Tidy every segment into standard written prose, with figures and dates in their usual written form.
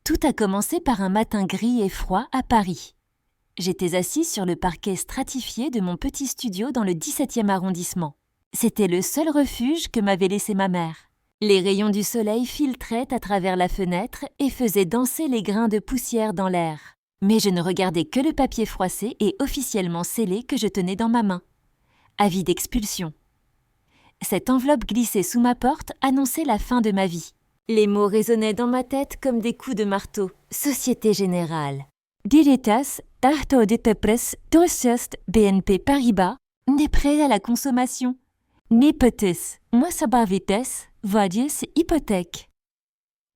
Tout a commencé par un matin gris et froid à Paris. J'étais assise sur le parquet stratifié de mon petit studio dans le 17e arrondissement. C'était le seul refuge que m'avait laissé ma mère. Les rayons du soleil filtraient à travers la fenêtre et faisaient danser les grains de poussière dans l'air. Mais je ne regardais que le papier froissé et officiellement scellé que je tenais dans ma main. Avis d'expulsion. Cette enveloppe glissée sous ma porte annonçait la fin de ma vie. Les mots résonnaient dans ma tête comme des coups de marteau. Société Générale. Diritas, Artoditepres, Tossiast, BNP Paribas, n'est prêt à la consommation. Nipetes, Moissabavites, Vadies, hypothèque.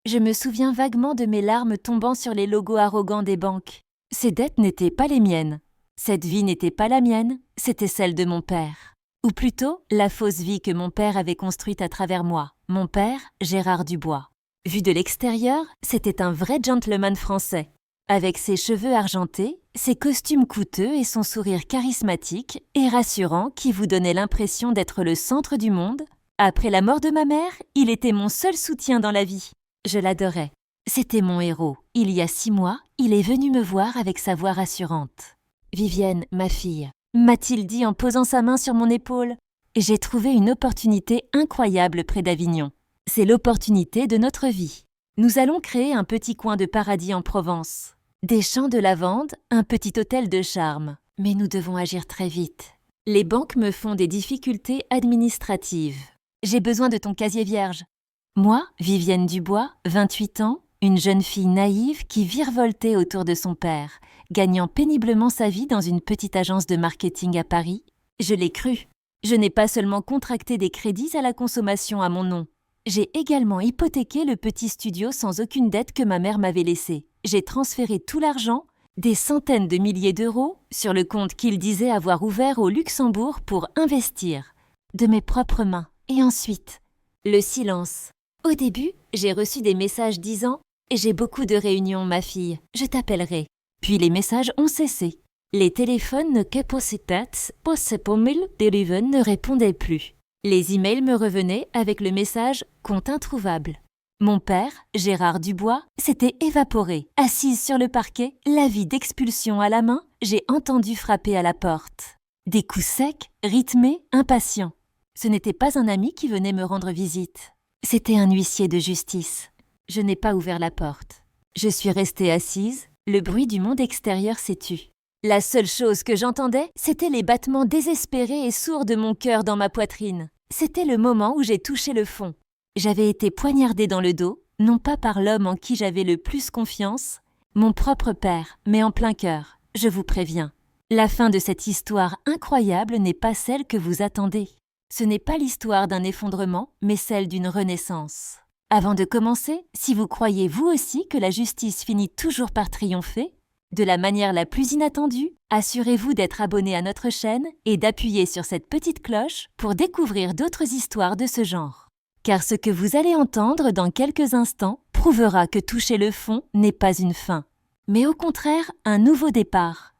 Je me souviens vaguement de mes larmes tombant sur les logos arrogants des banques. Ces dettes n'étaient pas les miennes. Cette vie n'était pas la mienne, c'était celle de mon père. Ou plutôt, la fausse vie que mon père avait construite à travers moi. Mon père, Gérard Dubois. Vu de l'extérieur, c'était un vrai gentleman français. Avec ses cheveux argentés, ses costumes coûteux et son sourire charismatique et rassurant qui vous donnait l'impression d'être le centre du monde, après la mort de ma mère, il était mon seul soutien dans la vie. Je l'adorais. C'était mon héros. Il y a 6 mois, il est venu me voir avec sa voix rassurante. « Vivienne, ma fille », m'a-t-il dit en posant sa main sur mon épaule. J'ai trouvé une opportunité incroyable près d'Avignon. C'est l'opportunité de notre vie. Nous allons créer un petit coin de paradis en Provence. Des champs de lavande, un petit hôtel de charme. Mais nous devons agir très vite. Les banques me font des difficultés administratives. J'ai besoin de ton casier vierge. Moi, Vivienne Dubois, 28 ans, une jeune fille naïve qui virevoltait autour de son père, gagnant péniblement sa vie dans une petite agence de marketing à Paris, je l'ai cru. Je n'ai pas seulement contracté des crédits à la consommation à mon nom. J'ai également hypothéqué le petit studio sans aucune dette que ma mère m'avait laissé. J'ai transféré tout l'argent, des centaines de milliers d'euros, sur le compte qu'il disait avoir ouvert au Luxembourg pour investir, de mes propres mains. Et ensuite, le silence. Au début, j'ai reçu des messages disant « J'ai beaucoup de réunions, ma fille, je t'appellerai ». Puis les messages ont cessé. Les téléphones ne répondaient plus. Les emails me revenaient avec le message « Compte introuvable ». Mon père, Gérard Dubois, s'était évaporé. Assise sur le parquet, l'avis d'expulsion à la main, j'ai entendu frapper à la porte. Des coups secs, rythmés, impatients. Ce n'était pas un ami qui venait me rendre visite. C'était un huissier de justice. Je n'ai pas ouvert la porte. Je suis restée assise, le bruit du monde extérieur s'est tu. La seule chose que j'entendais, c'était les battements désespérés et sourds de mon cœur dans ma poitrine. C'était le moment où j'ai touché le fond. J'avais été poignardée dans le dos, non pas par l'homme en qui j'avais le plus confiance, mon propre père, mais en plein cœur, je vous préviens. La fin de cette histoire incroyable n'est pas celle que vous attendez. Ce n'est pas l'histoire d'un effondrement, mais celle d'une renaissance. Avant de commencer, si vous croyez vous aussi que la justice finit toujours par triompher, de la manière la plus inattendue, assurez-vous d'être abonné à notre chaîne et d'appuyer sur cette petite cloche pour découvrir d'autres histoires de ce genre. Car ce que vous allez entendre dans quelques instants prouvera que toucher le fond n'est pas une fin, mais au contraire un nouveau départ.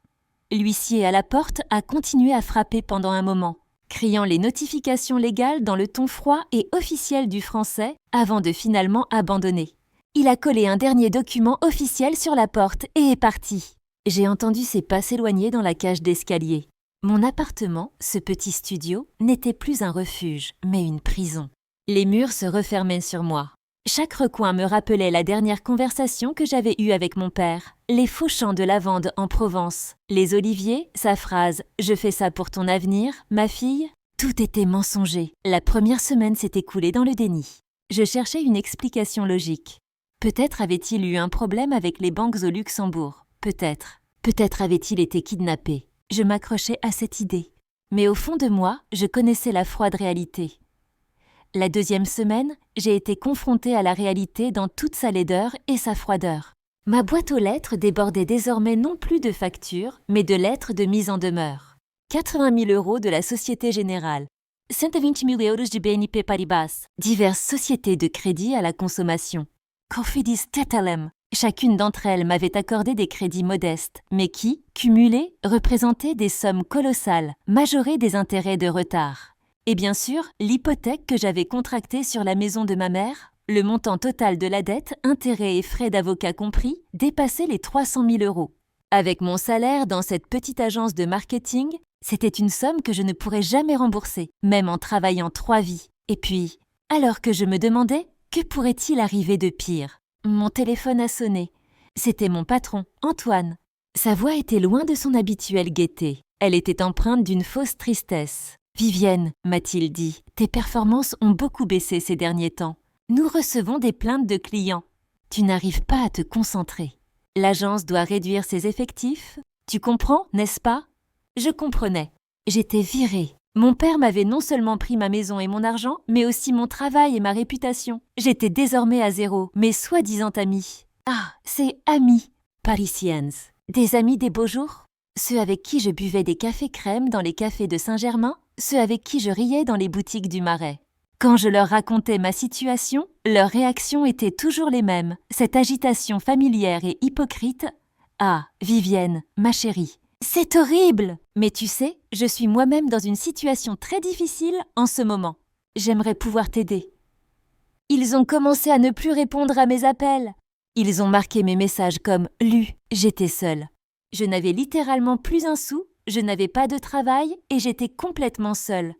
L'huissier à la porte a continué à frapper pendant un moment, criant les notifications légales dans le ton froid et officiel du français avant de finalement abandonner. Il a collé un dernier document officiel sur la porte et est parti. J'ai entendu ses pas s'éloigner dans la cage d'escalier. Mon appartement, ce petit studio, n'était plus un refuge, mais une prison. Les murs se refermaient sur moi. Chaque recoin me rappelait la dernière conversation que j'avais eue avec mon père, les faux champs de lavande en Provence, les oliviers, sa phrase « Je fais ça pour ton avenir, ma fille ». Tout était mensonger. La première semaine s'est écoulée dans le déni. Je cherchais une explication logique. Peut-être avait-il eu un problème avec les banques au Luxembourg. Peut-être. Peut-être avait-il été kidnappé. Je m'accrochais à cette idée. Mais au fond de moi, je connaissais la froide réalité. La deuxième semaine, j'ai été confrontée à la réalité dans toute sa laideur et sa froideur. Ma boîte aux lettres débordait désormais non plus de factures, mais de lettres de mise en demeure. 80 000 € de la Société Générale. 120 000 € du BNP Paribas. Diverses sociétés de crédit à la consommation. Cofidis Tetalem. Chacune d'entre elles m'avait accordé des crédits modestes, mais qui, cumulés, représentaient des sommes colossales, majorées des intérêts de retard. Et bien sûr, l'hypothèque que j'avais contractée sur la maison de ma mère, Le montant total de la dette, intérêts et frais d'avocat compris, dépassait les 300 000 euros. Avec mon salaire dans cette petite agence de marketing, c'était une somme que je ne pourrais jamais rembourser, même en travaillant 3 vies. Et puis, alors que je me demandais, que pourrait-il arriver de pire? Mon téléphone a sonné. C'était mon patron, Antoine. Sa voix était loin de son habituelle gaieté. Elle était empreinte d'une fausse tristesse. « Vivienne, m'a-t-il dit, tes performances ont beaucoup baissé ces derniers temps. Nous recevons des plaintes de clients. Tu n'arrives pas à te concentrer. L'agence doit réduire ses effectifs. Tu comprends, n'est-ce pas ?» Je comprenais. J'étais virée. Mon père m'avait non seulement pris ma maison et mon argent, mais aussi mon travail et ma réputation. J'étais désormais à zéro, mes soi-disant amis. Ah, ces amis, Parisiennes. Des amis des beaux jours? Ceux avec qui je buvais des cafés crème dans les cafés de Saint-Germain? Ceux avec qui je riais dans les boutiques du Marais? Quand je leur racontais ma situation, leurs réactions étaient toujours les mêmes. Cette agitation familière et hypocrite. Ah, Vivienne, ma chérie. C'est horrible! Mais tu sais, je suis moi-même dans une situation très difficile en ce moment. J'aimerais pouvoir t'aider. Ils ont commencé à ne plus répondre à mes appels. Ils ont marqué mes messages comme « lus ». J'étais seule. Je n'avais littéralement plus un sou, je n'avais pas de travail et j'étais complètement seule.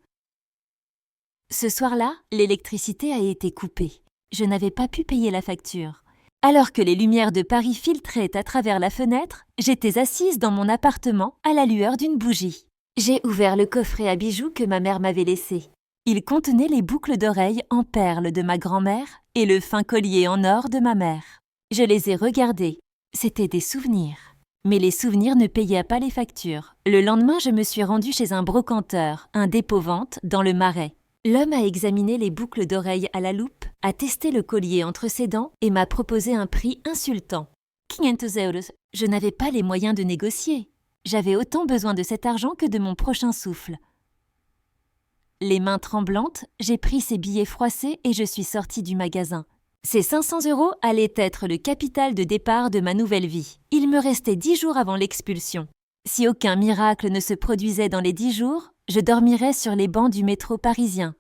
Ce soir-là, l'électricité a été coupée. Je n'avais pas pu payer la facture. Alors que les lumières de Paris filtraient à travers la fenêtre, j'étais assise dans mon appartement à la lueur d'une bougie. J'ai ouvert le coffret à bijoux que ma mère m'avait laissé. Il contenait les boucles d'oreilles en perles de ma grand-mère et le fin collier en or de ma mère. Je les ai regardés. C'étaient des souvenirs. Mais les souvenirs ne payaient pas les factures. Le lendemain, je me suis rendue chez un brocanteur, un dépôt-vente, dans le Marais. L'homme a examiné les boucles d'oreilles à la loupe, a testé le collier entre ses dents et m'a proposé un prix insultant. 500 euros. Je n'avais pas les moyens de négocier. J'avais autant besoin de cet argent que de mon prochain souffle. Les mains tremblantes, j'ai pris ces billets froissés et je suis sortie du magasin. Ces 500 euros allaient être le capital de départ de ma nouvelle vie. Il me restait 10 jours avant l'expulsion. Si aucun miracle ne se produisait dans les 10 jours, je dormirais sur les bancs du métro parisien.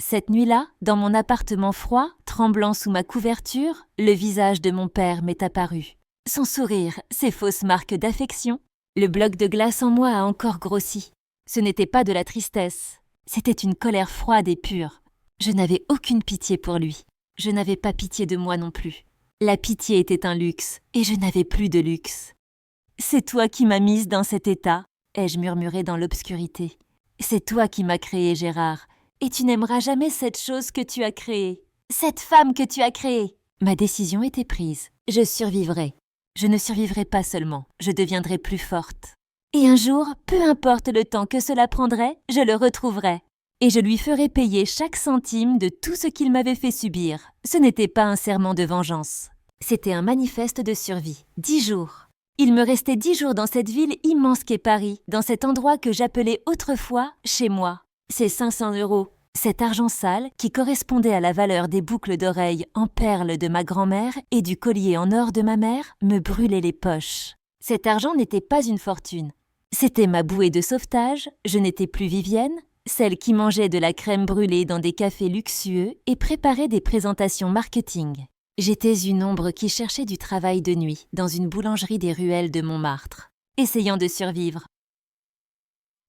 Cette nuit-là, dans mon appartement froid, tremblant sous ma couverture, le visage de mon père m'est apparu. Son sourire, ses fausses marques d'affection. Le bloc de glace en moi a encore grossi. Ce n'était pas de la tristesse, c'était une colère froide et pure. Je n'avais aucune pitié pour lui. Je n'avais pas pitié de moi non plus. La pitié était un luxe, et je n'avais plus de luxe. « C'est toi qui m'as mise dans cet état », ai-je murmuré dans l'obscurité. « C'est toi qui m'as créée, Gérard, et tu n'aimeras jamais cette chose que tu as créée. Cette femme que tu as créée !» Ma décision était prise. Je survivrai. Je ne survivrai pas seulement, je deviendrai plus forte. Et un jour, peu importe le temps que cela prendrait, je le retrouverai. Et je lui ferai payer chaque centime de tout ce qu'il m'avait fait subir. Ce n'était pas un serment de vengeance. C'était un manifeste de survie. 10 jours. Il me restait 10 jours dans cette ville immense qu'est Paris, dans cet endroit que j'appelais autrefois chez moi. Ces 500 euros, cet argent sale qui correspondait à la valeur des boucles d'oreilles en perles de ma grand-mère et du collier en or de ma mère, me brûlait les poches. Cet argent n'était pas une fortune. C'était ma bouée de sauvetage, je n'étais plus Vivienne, celle qui mangeait de la crème brûlée dans des cafés luxueux et préparait des présentations marketing. J'étais une ombre qui cherchait du travail de nuit dans une boulangerie des ruelles de Montmartre, essayant de survivre.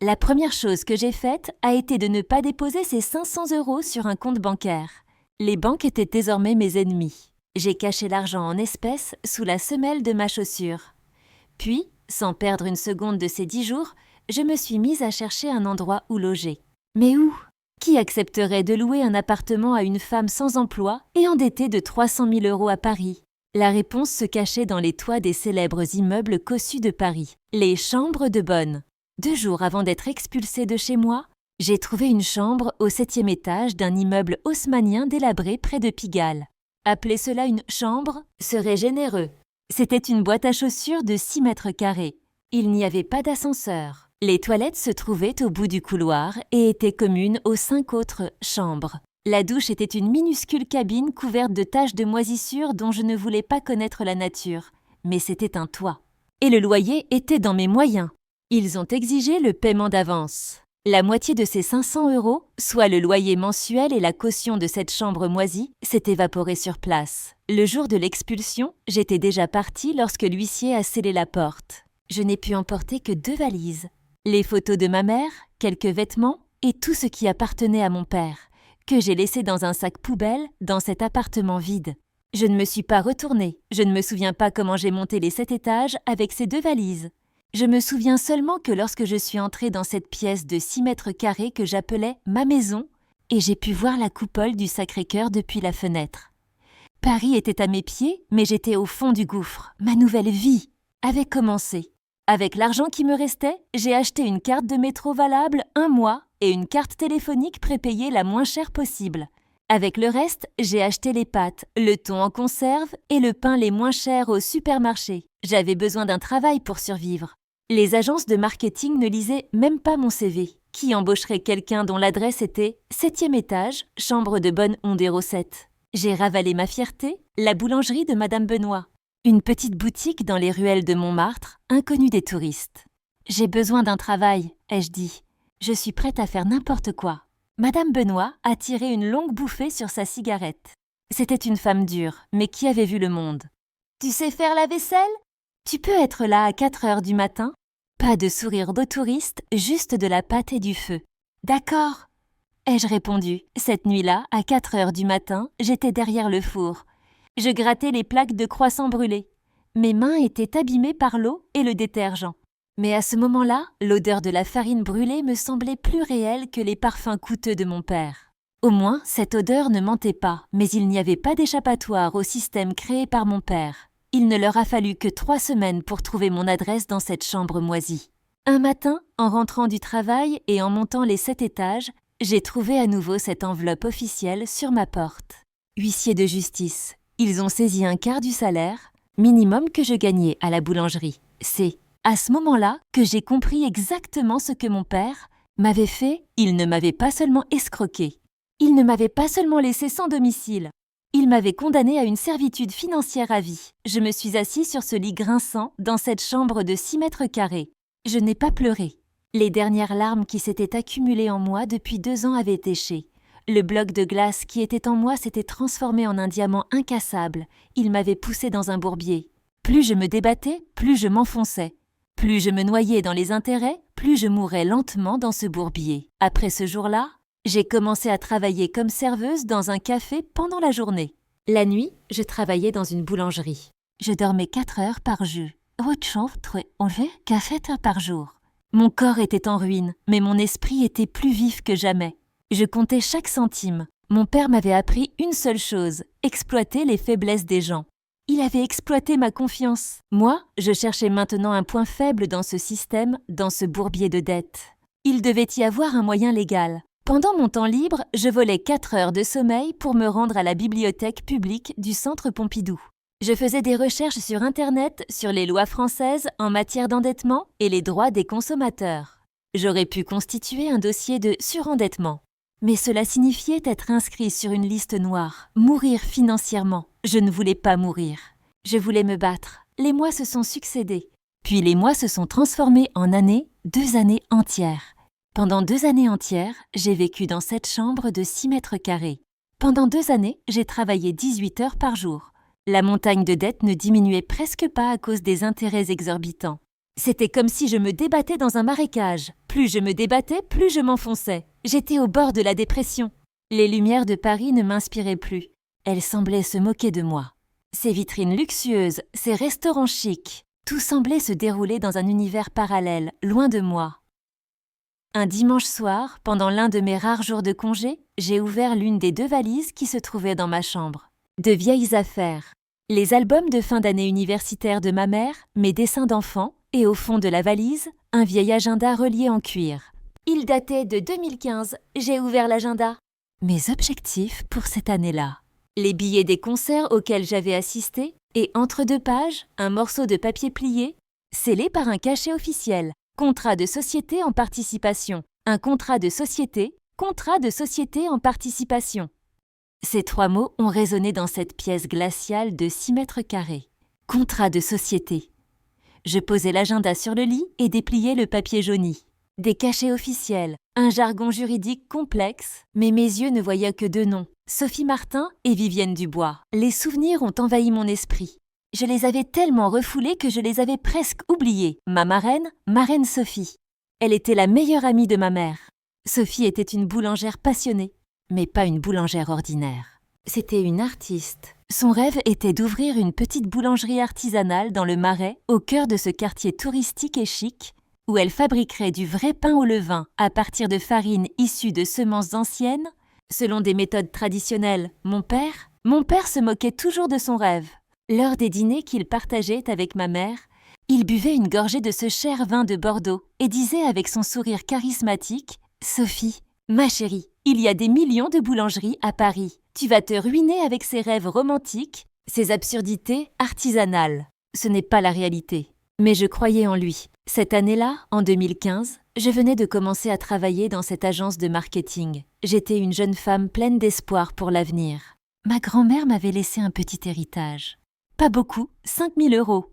La première chose que j'ai faite a été de ne pas déposer ces 500 euros sur un compte bancaire. Les banques étaient désormais mes ennemis. J'ai caché l'argent en espèces sous la semelle de ma chaussure. Puis, sans perdre une seconde de ces 10 jours, je me suis mise à chercher un endroit où loger. Mais où ? Qui accepterait de louer un appartement à une femme sans emploi et endettée de 300 000 euros à Paris ? La réponse se cachait dans les toits des célèbres immeubles cossus de Paris, les chambres de bonne. 2 jours avant d'être expulsée de chez moi, j'ai trouvé une chambre au 7e étage d'un immeuble haussmannien délabré près de Pigalle. Appeler cela une chambre serait généreux. C'était une boîte à chaussures de 6 mètres carrés. Il n'y avait pas d'ascenseur. Les toilettes se trouvaient au bout du couloir et étaient communes aux 5 autres chambres. La douche était une minuscule cabine couverte de taches de moisissure dont je ne voulais pas connaître la nature, mais c'était un toit. Et le loyer était dans mes moyens. Ils ont exigé le paiement d'avance. La moitié de ces 500 €, soit le loyer mensuel et la caution de cette chambre moisie, s'est évaporée sur place. Le jour de l'expulsion, j'étais déjà partie lorsque l'huissier a scellé la porte. Je n'ai pu emporter que 2 valises. Les photos de ma mère, quelques vêtements et tout ce qui appartenait à mon père, que j'ai laissé dans un sac poubelle dans cet appartement vide. Je ne me suis pas retournée, je ne me souviens pas comment j'ai monté les 7 étages avec ces 2 valises. Je me souviens seulement que lorsque je suis entrée dans cette pièce de 6 mètres carrés que j'appelais ma maison, et j'ai pu voir la coupole du Sacré-Cœur depuis la fenêtre. Paris était à mes pieds, mais j'étais au fond du gouffre. Ma nouvelle vie avait commencé. Avec l'argent qui me restait, j'ai acheté une carte de métro valable 1 mois et une carte téléphonique prépayée la moins chère possible. Avec le reste, j'ai acheté les pâtes, le thon en conserve et le pain les moins chers au supermarché. J'avais besoin d'un travail pour survivre. Les agences de marketing ne lisaient même pas mon CV. Qui embaucherait quelqu'un dont l'adresse était 7e étage, chambre de bonne Ondero 7. J'ai ravalé ma fierté, la boulangerie de Madame Benoît. Une petite boutique dans les ruelles de Montmartre, inconnue des touristes. J'ai besoin d'un travail, ai-je dit. Je suis prête à faire n'importe quoi. Madame Benoît a tiré une longue bouffée sur sa cigarette. C'était une femme dure, mais qui avait vu le monde. Tu sais faire la vaisselle ? Tu peux être là à 4 heures du matin ? Pas de sourire de touriste, juste de la pâte et du feu. D'accord, ai-je répondu. Cette nuit-là, à 4 heures du matin, j'étais derrière le four. Je grattais les plaques de croissants brûlés. Mes mains étaient abîmées par l'eau et le détergent. Mais à ce moment-là, l'odeur de la farine brûlée me semblait plus réelle que les parfums coûteux de mon père. Au moins, cette odeur ne mentait pas, mais il n'y avait pas d'échappatoire au système créé par mon père. Il ne leur a fallu que 3 semaines pour trouver mon adresse dans cette chambre moisie. Un matin, en rentrant du travail et en montant les 7 étages, j'ai trouvé à nouveau cette enveloppe officielle sur ma porte. Huissier de justice, ils ont saisi un quart du salaire, minimum que je gagnais à la boulangerie. C'est à ce moment-là que j'ai compris exactement ce que mon père m'avait fait. Il ne m'avait pas seulement escroqué, il ne m'avait pas seulement laissé sans domicile. Il m'avait condamné à une servitude financière à vie. Je me suis assis sur ce lit grinçant dans cette chambre de 6 mètres carrés. Je n'ai pas pleuré. Les dernières larmes qui s'étaient accumulées en moi depuis 2 ans avaient éché. Le bloc de glace qui était en moi s'était transformé en un diamant incassable. Il m'avait poussé dans un bourbier. Plus je me débattais, plus je m'enfonçais. Plus je me noyais dans les intérêts, plus je mourais lentement dans ce bourbier. Après ce jour-là, j'ai commencé à travailler comme serveuse dans un café pendant la journée. La nuit, je travaillais dans une boulangerie. Je dormais 4 heures par jour. 4 heures par jour. Mon corps était en ruine, mais mon esprit était plus vif que jamais. Je comptais chaque centime. Mon père m'avait appris une seule chose, exploiter les faiblesses des gens. Il avait exploité ma confiance. Moi, je cherchais maintenant un point faible dans ce système, dans ce bourbier de dettes. Il devait y avoir un moyen légal. Pendant mon temps libre, je volais 4 heures de sommeil pour me rendre à la bibliothèque publique du Centre Pompidou. Je faisais des recherches sur Internet sur les lois françaises en matière d'endettement et les droits des consommateurs. J'aurais pu constituer un dossier de surendettement. Mais cela signifiait être inscrit sur une liste noire, mourir financièrement. Je ne voulais pas mourir. Je voulais me battre. Les mois se sont succédés. Puis les mois se sont transformés en années, 2 années entières. Pendant 2 années entières, j'ai vécu dans cette chambre de 6 mètres carrés. Pendant 2 années, j'ai travaillé 18 heures par jour. La montagne de dettes ne diminuait presque pas à cause des intérêts exorbitants. C'était comme si je me débattais dans un marécage. Plus je me débattais, plus je m'enfonçais. J'étais au bord de la dépression. Les lumières de Paris ne m'inspiraient plus. Elles semblaient se moquer de moi. Ces vitrines luxueuses, ces restaurants chics, tout semblait se dérouler dans un univers parallèle, loin de moi. Un dimanche soir, pendant l'un de mes rares jours de congé, j'ai ouvert l'une des 2 valises qui se trouvaient dans ma chambre. De vieilles affaires. Les albums de fin d'année universitaire de ma mère, mes dessins d'enfants, et au fond de la valise, un vieil agenda relié en cuir. Il datait de 2015. J'ai ouvert l'agenda. Mes objectifs pour cette année-là. Les billets des concerts auxquels j'avais assisté et entre 2 pages, un morceau de papier plié, scellé par un cachet officiel. Contrat de société en participation. Un contrat de société en participation. Ces 3 mots ont résonné dans cette pièce glaciale de 6 mètres carrés. Contrat de société. Je posai l'agenda sur le lit et dépliai le papier jauni. des cachets officiels, un jargon juridique complexe, mais mes yeux ne voyaient que deux noms, Sophie Martin et Vivienne Dubois. Les souvenirs ont envahi mon esprit. Je les avais tellement refoulés que je les avais presque oubliés. Ma marraine Sophie. Elle était la meilleure amie de ma mère. Sophie était une boulangère passionnée, mais pas une boulangère ordinaire. C'était une artiste. Son rêve était d'ouvrir une petite boulangerie artisanale dans le Marais, au cœur de ce quartier touristique et chic, où elle fabriquerait du vrai pain au levain à partir de farine issue de semences anciennes, selon des méthodes traditionnelles. Mon père se moquait toujours de son rêve. Lors des dîners qu'il partageait avec ma mère, il buvait une gorgée de ce cher vin de Bordeaux et disait avec son sourire charismatique « Sophie, ma chérie, il y a des millions de boulangeries à Paris. Tu vas te ruiner avec ces rêves romantiques, ces absurdités artisanales. Ce n'est pas la réalité. » Mais je croyais en lui. Cette année-là, en 2015, je venais de commencer à travailler dans cette agence de marketing. J'étais une jeune femme pleine d'espoir pour l'avenir. Ma grand-mère m'avait laissé un petit héritage. Pas beaucoup, 5 000 €.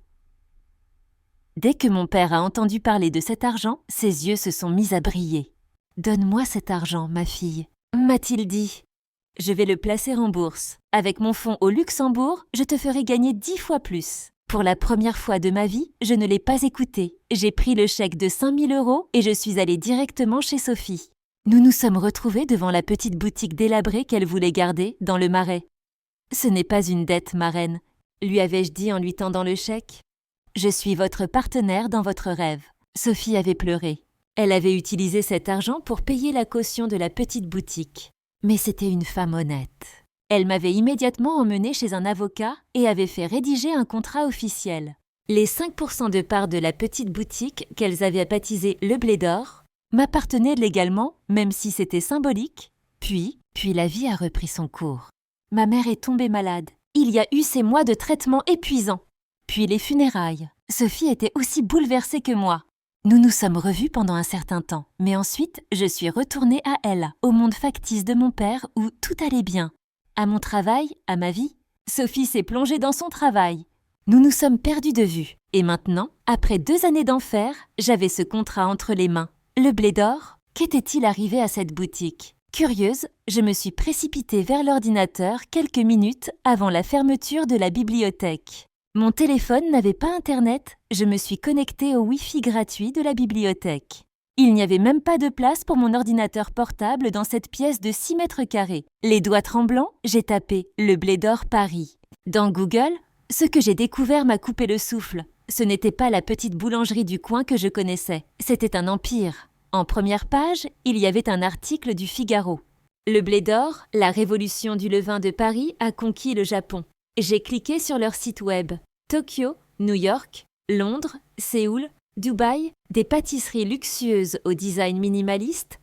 Dès que mon père a entendu parler de cet argent, ses yeux se sont mis à briller. « Donne-moi cet argent, ma fille », m'a-t-il dit. « Je vais le placer en bourse. Avec mon fonds au Luxembourg, je te ferai gagner 10 fois plus. » Pour la première fois de ma vie, je ne l'ai pas écouté. J'ai pris le chèque de 5 000 € et je suis allée directement chez Sophie. Nous nous sommes retrouvés devant la petite boutique délabrée qu'elle voulait garder, dans le Marais. « Ce n'est pas une dette, marraine », lui avais-je dit en lui tendant le chèque. « Je suis votre partenaire dans votre rêve. » Sophie avait pleuré. Elle avait utilisé cet argent pour payer la caution de la petite boutique. Mais c'était une femme honnête. Elle m'avait immédiatement emmenée chez un avocat et avait fait rédiger un contrat officiel. Les 5% de part de la petite boutique qu'elles avaient baptisée Le Blé d'Or m'appartenaient légalement, même si c'était symbolique. Puis la vie a repris son cours. Ma mère est tombée malade. Il y a eu ces mois de traitement épuisants. Puis les funérailles. Sophie était aussi bouleversée que moi. Nous nous sommes revus pendant un certain temps, mais ensuite je suis retournée à elle, au monde factice de mon père où tout allait bien. À mon travail, à ma vie, Sophie s'est plongée dans son travail. Nous nous sommes perdus de vue. Et maintenant, après 2 années d'enfer, j'avais ce contrat entre les mains. Le Blé d'Or, qu'était-il arrivé à cette boutique? Curieuse, je me suis précipitée vers l'ordinateur quelques minutes avant la fermeture de la bibliothèque. Mon téléphone n'avait pas Internet, je me suis connectée au Wi-Fi gratuit de la bibliothèque. Il n'y avait même pas de place pour mon ordinateur portable dans cette pièce de 6 mètres carrés. Les doigts tremblants, j'ai tapé « Le Blé d'Or Paris ». Dans Google, ce que j'ai découvert m'a coupé le souffle. Ce n'était pas la petite boulangerie du coin que je connaissais, c'était un empire. En première page, il y avait un article du Figaro. Le Blé d'Or, la révolution du levain de Paris a conquis le Japon. J'ai cliqué sur leur site web. Tokyo, New York, Londres, Séoul, Dubaï, des pâtisseries luxueuses au design minimaliste,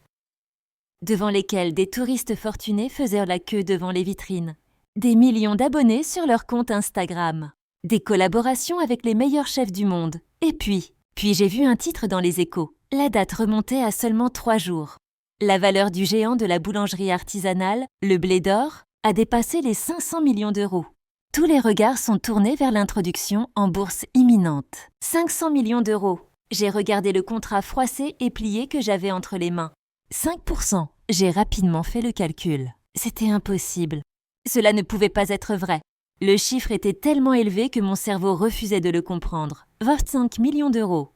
devant lesquelles des touristes fortunés faisaient la queue devant les vitrines. Des millions d'abonnés sur leur compte Instagram. Des collaborations avec les meilleurs chefs du monde. Et puis j'ai vu un titre dans les Échos. La date remontait à seulement 3 jours. La valeur du géant de la boulangerie artisanale, le Blé d'Or, a dépassé les 500 millions d'euros. Tous les regards sont tournés vers l'introduction en bourse imminente. 500 millions d'euros. J'ai regardé le contrat froissé et plié que j'avais entre les mains. 5%. J'ai rapidement fait le calcul. C'était impossible. Cela ne pouvait pas être vrai. Le chiffre était tellement élevé que mon cerveau refusait de le comprendre. 25 millions d'euros.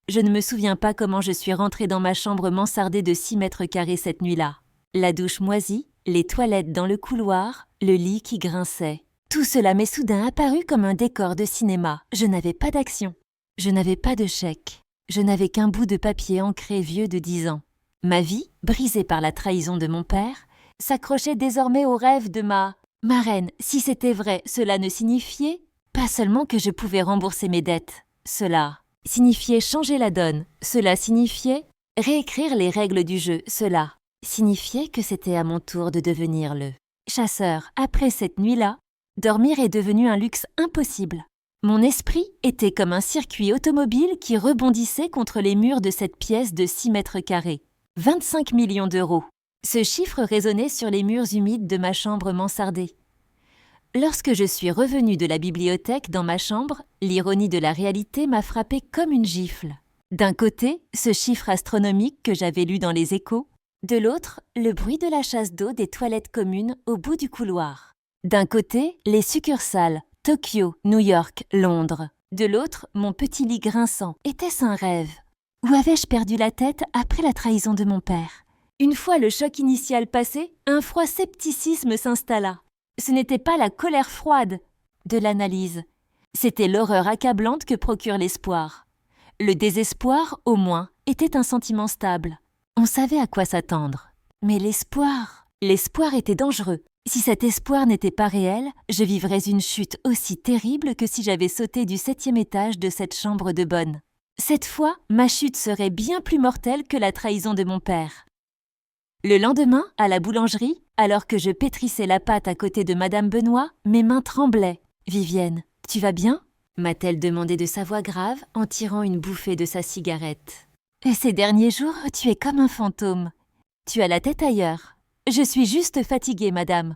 Je ne me souviens pas comment je suis rentrée dans ma chambre mansardée de 6 mètres carrés cette nuit-là. La douche moisie, les toilettes dans le couloir, le lit qui grinçait. Tout cela m'est soudain apparu comme un décor de cinéma. Je n'avais pas d'action. Je n'avais pas de chèque. Je n'avais qu'un bout de papier ancré vieux de 10 ans. Ma vie, brisée par la trahison de mon père, s'accrochait désormais au rêve de ma marraine. Si c'était vrai, cela ne signifiait pas seulement que je pouvais rembourser mes dettes. Cela signifiait changer la donne. Cela signifiait réécrire les règles du jeu. Cela signifiait que c'était à mon tour de devenir le chasseur. Après cette nuit-là, dormir est devenu un luxe impossible. Mon esprit était comme un circuit automobile qui rebondissait contre les murs de cette pièce de 6 mètres carrés. 25 millions d'euros. Ce chiffre résonnait sur les murs humides de ma chambre mansardée. Lorsque je suis revenue de la bibliothèque dans ma chambre, l'ironie de la réalité m'a frappée comme une gifle. D'un côté, ce chiffre astronomique que j'avais lu dans les Échos, de l'autre, le bruit de la chasse d'eau des toilettes communes au bout du couloir. D'un côté, les succursales, Tokyo, New York, Londres. De l'autre, mon petit lit grinçant. Était-ce un rêve? Où avais-je perdu la tête après la trahison de mon père? Une fois le choc initial passé, un froid scepticisme s'installa. Ce n'était pas la colère froide de l'analyse, c'était l'horreur accablante que procure l'espoir. Le désespoir, au moins, était un sentiment stable. On savait à quoi s'attendre. Mais l'espoir était dangereux. Si cet espoir n'était pas réel, je vivrais une chute aussi terrible que si j'avais sauté du 7e étage de cette chambre de bonne. Cette fois, ma chute serait bien plus mortelle que la trahison de mon père. Le lendemain, à la boulangerie, alors que je pétrissais la pâte à côté de Madame Benoît, mes mains tremblaient. « Vivienne, tu vas bien ?» m'a-t-elle demandé de sa voix grave en tirant une bouffée de sa cigarette. « Ces derniers jours, tu es comme un fantôme. Tu as la tête ailleurs. » « Je suis juste fatiguée, madame. »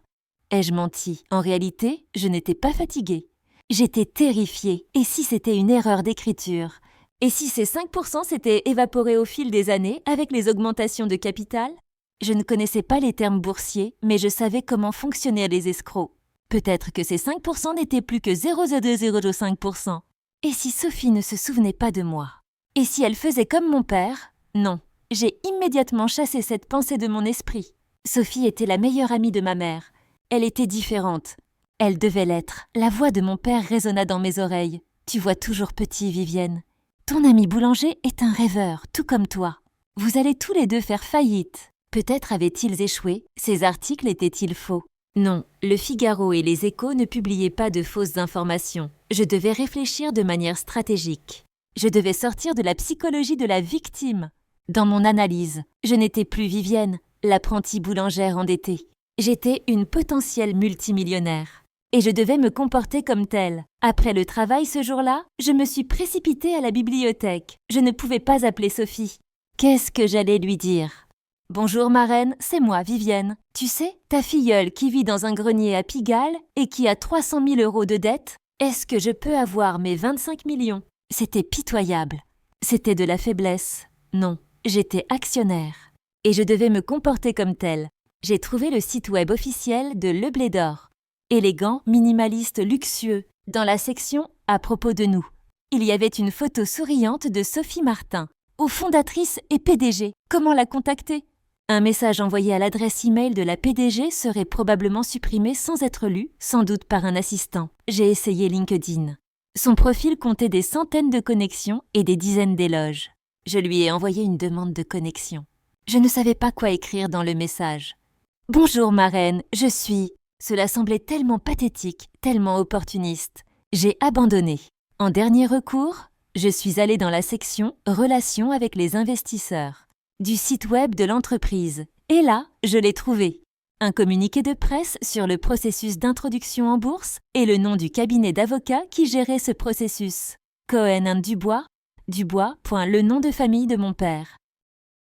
Ai-je menti? En réalité, je n'étais pas fatiguée. J'étais terrifiée. Et si c'était une erreur d'écriture? Et si ces 5% s'étaient évaporés au fil des années avec les augmentations de capital? Je ne connaissais pas les termes boursiers, mais je savais comment fonctionnaient les escrocs. Peut-être que ces 5% n'étaient plus que 0,005%. Et si Sophie ne se souvenait pas de moi? Et si elle faisait comme mon père? Non. J'ai immédiatement chassé cette pensée de mon esprit. Sophie était la meilleure amie de ma mère. Elle était différente. Elle devait l'être. La voix de mon père résonna dans mes oreilles. « Tu vois toujours petit, Vivienne. Ton ami boulanger est un rêveur, tout comme toi. Vous allez tous les deux faire faillite. » Peut-être avaient-ils échoué. Ces articles étaient-ils faux? Non, le Figaro et les Échos ne publiaient pas de fausses informations. Je devais réfléchir de manière stratégique. Je devais sortir de la psychologie de la victime. Dans mon analyse, je n'étais plus Vivienne, l'apprentie boulangère endettée. J'étais une potentielle multimillionnaire. Et je devais me comporter comme telle. Après le travail ce jour-là, je me suis précipitée à la bibliothèque. Je ne pouvais pas appeler Sophie. Qu'est-ce que j'allais lui dire? « Bonjour marraine, c'est moi, Vivienne. Tu sais, ta filleule qui vit dans un grenier à Pigalle et qui a 300 000 € de dette, est-ce que je peux avoir mes 25 millions ?» C'était pitoyable. C'était de la faiblesse. Non, j'étais actionnaire. Et je devais me comporter comme telle. J'ai trouvé le site web officiel de Le Blé d'Or. Élégant, minimaliste, luxueux. Dans la section « À propos de nous », il y avait une photo souriante de Sophie Martin. Aux fondatrice et PDG. Comment la contacter? Un message envoyé à l'adresse email de la PDG serait probablement supprimé sans être lu, sans doute par un assistant. J'ai essayé LinkedIn. Son profil comptait des centaines de connexions et des dizaines d'éloges. Je lui ai envoyé une demande de connexion. Je ne savais pas quoi écrire dans le message. « Bonjour marraine, je suis… » Cela semblait tellement pathétique, tellement opportuniste. J'ai abandonné. En dernier recours, je suis allée dans la section « Relations avec les investisseurs » du site web de l'entreprise. Et là, je l'ai trouvé. Un communiqué de presse sur le processus d'introduction en bourse et le nom du cabinet d'avocats qui gérait ce processus. Cohen & Dubois, le nom de famille de mon père.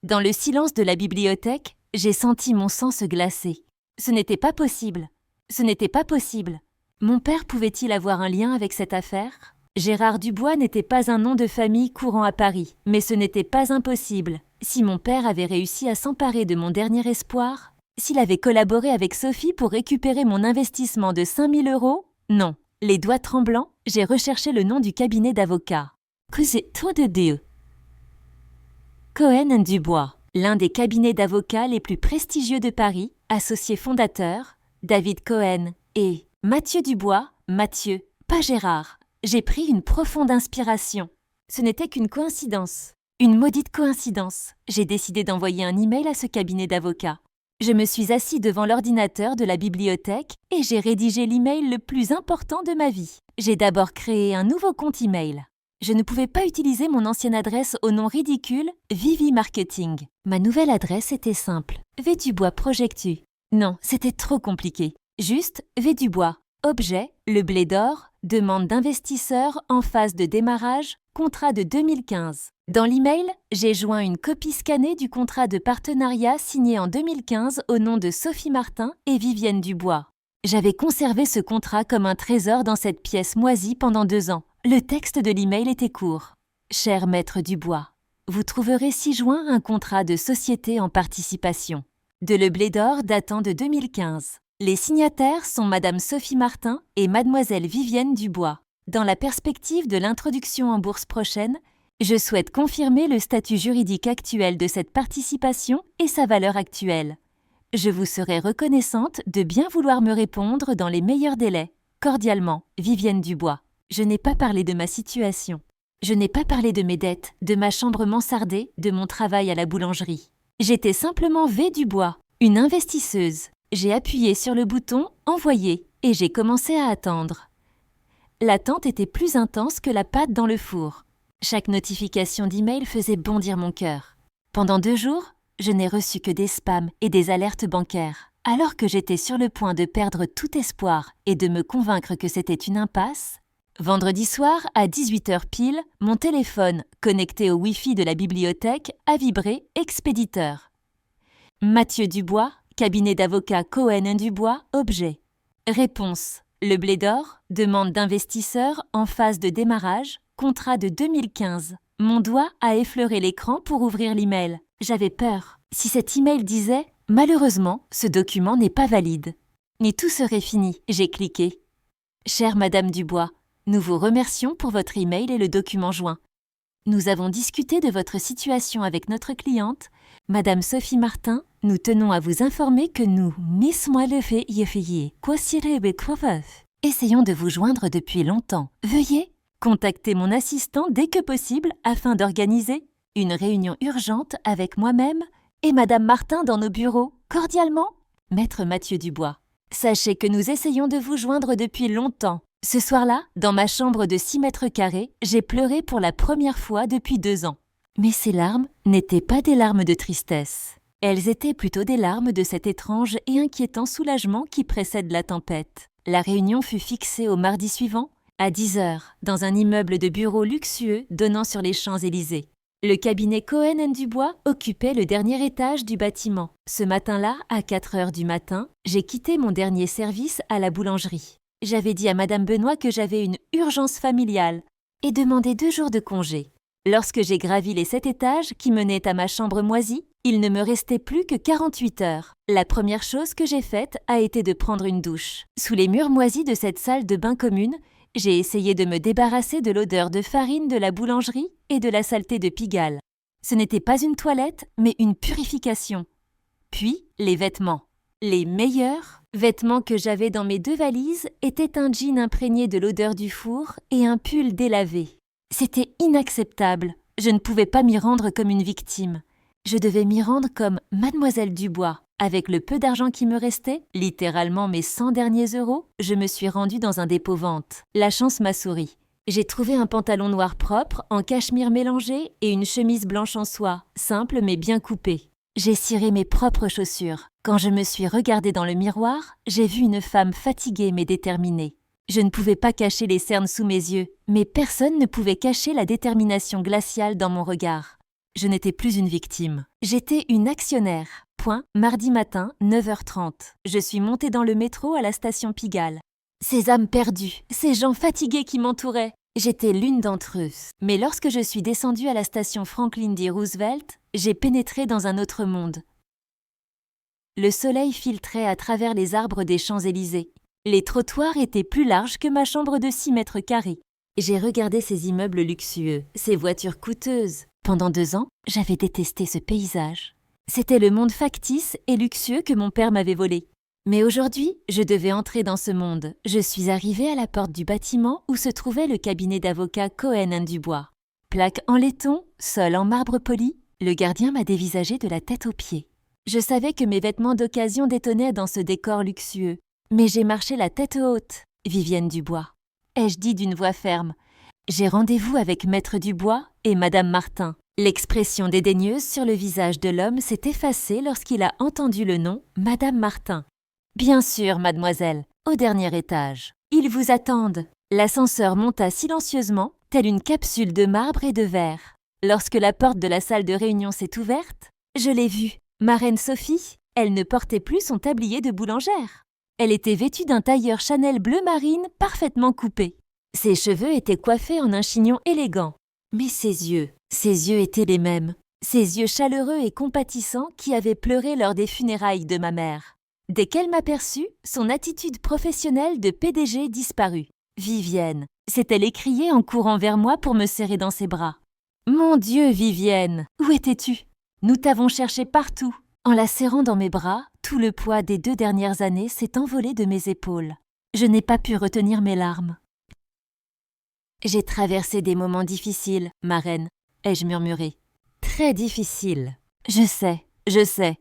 Dans le silence de la bibliothèque, j'ai senti mon sang se glacer. Ce n'était pas possible. Ce n'était pas possible. Mon père pouvait-il avoir un lien avec cette affaire? Gérard Dubois n'était pas un nom de famille courant à Paris, mais ce n'était pas impossible. Si mon père avait réussi à s'emparer de mon dernier espoir, s'il avait collaboré avec Sophie pour récupérer mon investissement de 5 000 €, non. Les doigts tremblants, j'ai recherché le nom du cabinet d'avocats. Cohen & Dubois, l'un des cabinets d'avocats les plus prestigieux de Paris, associé fondateur, David Cohen et Mathieu Dubois, Mathieu, pas Gérard. J'ai pris une profonde inspiration. Ce n'était qu'une coïncidence, une maudite coïncidence. J'ai décidé d'envoyer un email à ce cabinet d'avocats. Je me suis assis devant l'ordinateur de la bibliothèque et j'ai rédigé l'email le plus important de ma vie. J'ai d'abord créé un nouveau compte email. Je ne pouvais pas utiliser mon ancienne adresse au nom ridicule Vivi Marketing. Ma nouvelle adresse était simple. Vdubois Projectu. Non, c'était trop compliqué. Juste Vdubois. Objet, Le Blé d'Or, demande d'investisseurs en phase de démarrage, contrat de 2015. Dans l'email, j'ai joint une copie scannée du contrat de partenariat signé en 2015 au nom de Sophie Martin et Vivienne Dubois. J'avais conservé ce contrat comme un trésor dans cette pièce moisie pendant 2 ans. Le texte de l'email était court. « Cher maître Dubois, vous trouverez ci-joint un contrat de société en participation. De Le Blé d'Or datant de 2015. Les signataires sont Madame Sophie Martin et Mademoiselle Vivienne Dubois. Dans la perspective de l'introduction en bourse prochaine, je souhaite confirmer le statut juridique actuel de cette participation et sa valeur actuelle. Je vous serai reconnaissante de bien vouloir me répondre dans les meilleurs délais. Cordialement, Vivienne Dubois. Je n'ai pas parlé de ma situation. Je n'ai pas parlé de mes dettes, de ma chambre mansardée, de mon travail à la boulangerie. J'étais simplement V. Dubois, une investisseuse. J'ai appuyé sur le bouton « Envoyer » et j'ai commencé à attendre. L'attente était plus intense que la pâte dans le four. Chaque notification d'email faisait bondir mon cœur. Pendant 2 jours, je n'ai reçu que des spams et des alertes bancaires. Alors que j'étais sur le point de perdre tout espoir et de me convaincre que c'était une impasse, vendredi soir, à 18h pile, mon téléphone, connecté au Wi-Fi de la bibliothèque, a vibré « Expéditeur ». Mathieu Dubois, cabinet d'avocats Cohen & Dubois, objet. Réponse. Le Blé d'Or, demande d'investisseurs en phase de démarrage, contrat de 2015. Mon doigt a effleuré l'écran pour ouvrir l'email. J'avais peur. Si cet email disait « Malheureusement, ce document n'est pas valide ». Mais tout serait fini, j'ai cliqué. Chère Madame Dubois, nous vous remercions pour votre email et le document joint. Nous avons discuté de votre situation avec notre cliente, Madame Sophie Martin. Nous tenons à vous informer que nous essayons de vous joindre depuis longtemps. Veuillez contacter mon assistant dès que possible afin d'organiser une réunion urgente avec moi-même et Madame Martin dans nos bureaux. Cordialement, Maître Mathieu Dubois. Sachez que nous essayons de vous joindre depuis longtemps. Ce soir-là, dans ma chambre de 6 mètres carrés, j'ai pleuré pour la première fois depuis 2 ans. Mais ces larmes n'étaient pas des larmes de tristesse. Elles étaient plutôt des larmes de cet étrange et inquiétant soulagement qui précède la tempête. La réunion fut fixée au mardi suivant, à 10h, dans un immeuble de bureaux luxueux donnant sur les Champs-Élysées. Le cabinet Cohen & Dubois occupait le dernier étage du bâtiment. Ce matin-là, à 4h du matin, j'ai quitté mon dernier service à la boulangerie. J'avais dit à Madame Benoît que j'avais une urgence familiale et demandé 2 jours de congé. Lorsque j'ai gravi les 7 étages qui menaient à ma chambre moisie, il ne me restait plus que 48 heures. La première chose que j'ai faite a été de prendre une douche. Sous les murs moisis de cette salle de bain commune, j'ai essayé de me débarrasser de l'odeur de farine de la boulangerie et de la saleté de Pigalle. Ce n'était pas une toilette, mais une purification. Puis, les vêtements. Les meilleurs vêtements que j'avais dans mes 2 valises étaient un jean imprégné de l'odeur du four et un pull délavé. C'était inacceptable. Je ne pouvais pas m'y rendre comme une victime. Je devais m'y rendre comme Mademoiselle Dubois. Avec le peu d'argent qui me restait, littéralement mes 100 derniers euros, je me suis rendue dans un dépôt-vente. La chance m'a souri. J'ai trouvé un pantalon noir propre, en cachemire mélangé et une chemise blanche en soie, simple mais bien coupée. J'ai ciré mes propres chaussures. Quand je me suis regardée dans le miroir, j'ai vu une femme fatiguée mais déterminée. Je ne pouvais pas cacher les cernes sous mes yeux, mais personne ne pouvait cacher la détermination glaciale dans mon regard. Je n'étais plus une victime. J'étais une actionnaire. Point, mardi matin, 9h30. Je suis montée dans le métro à la station Pigalle. Ces âmes perdues, ces gens fatigués qui m'entouraient, j'étais l'une d'entre eux. Mais lorsque je suis descendue à la station Franklin D. Roosevelt, j'ai pénétré dans un autre monde. Le soleil filtrait à travers les arbres des Champs-Élysées. Les trottoirs étaient plus larges que ma chambre de 6 mètres carrés. J'ai regardé ces immeubles luxueux, ces voitures coûteuses. Pendant 2 ans, j'avais détesté ce paysage. C'était le monde factice et luxueux que mon père m'avait volé. Mais aujourd'hui, je devais entrer dans ce monde. Je suis arrivée à la porte du bâtiment où se trouvait le cabinet d'avocats Cohen & Dubois. Plaque en laiton, sol en marbre poli, le gardien m'a dévisagé de la tête aux pieds. Je savais que mes vêtements d'occasion détonnaient dans ce décor luxueux. Mais j'ai marché la tête haute, Vivienne Dubois. Ai-je dit d'une voix ferme. J'ai rendez-vous avec Maître Dubois et Madame Martin. L'expression dédaigneuse sur le visage de l'homme s'est effacée lorsqu'il a entendu le nom Madame Martin. Bien sûr, mademoiselle, au dernier étage. Ils vous attendent. L'ascenseur monta silencieusement, telle une capsule de marbre et de verre. Lorsque la porte de la salle de réunion s'est ouverte, je l'ai vue. Ma reine Sophie, elle ne portait plus son tablier de boulangère. Elle était vêtue d'un tailleur Chanel bleu marine parfaitement coupé. Ses cheveux étaient coiffés en un chignon élégant. Mais ses yeux, Ses yeux étaient les mêmes, ses yeux chaleureux et compatissants qui avaient pleuré lors des funérailles de ma mère. Dès qu'elle m'aperçut, son attitude professionnelle de PDG disparut. « Vivienne !» s'est-elle écriée en courant vers moi pour me serrer dans ses bras. « Mon Dieu, Vivienne, où étais-tu ? Nous t'avons cherché partout. » En la serrant dans mes bras, tout le poids des 2 dernières années s'est envolé de mes épaules. Je n'ai pas pu retenir mes larmes. « J'ai traversé des moments difficiles, ma reine, » ai-je murmuré. « Très difficiles. Je sais,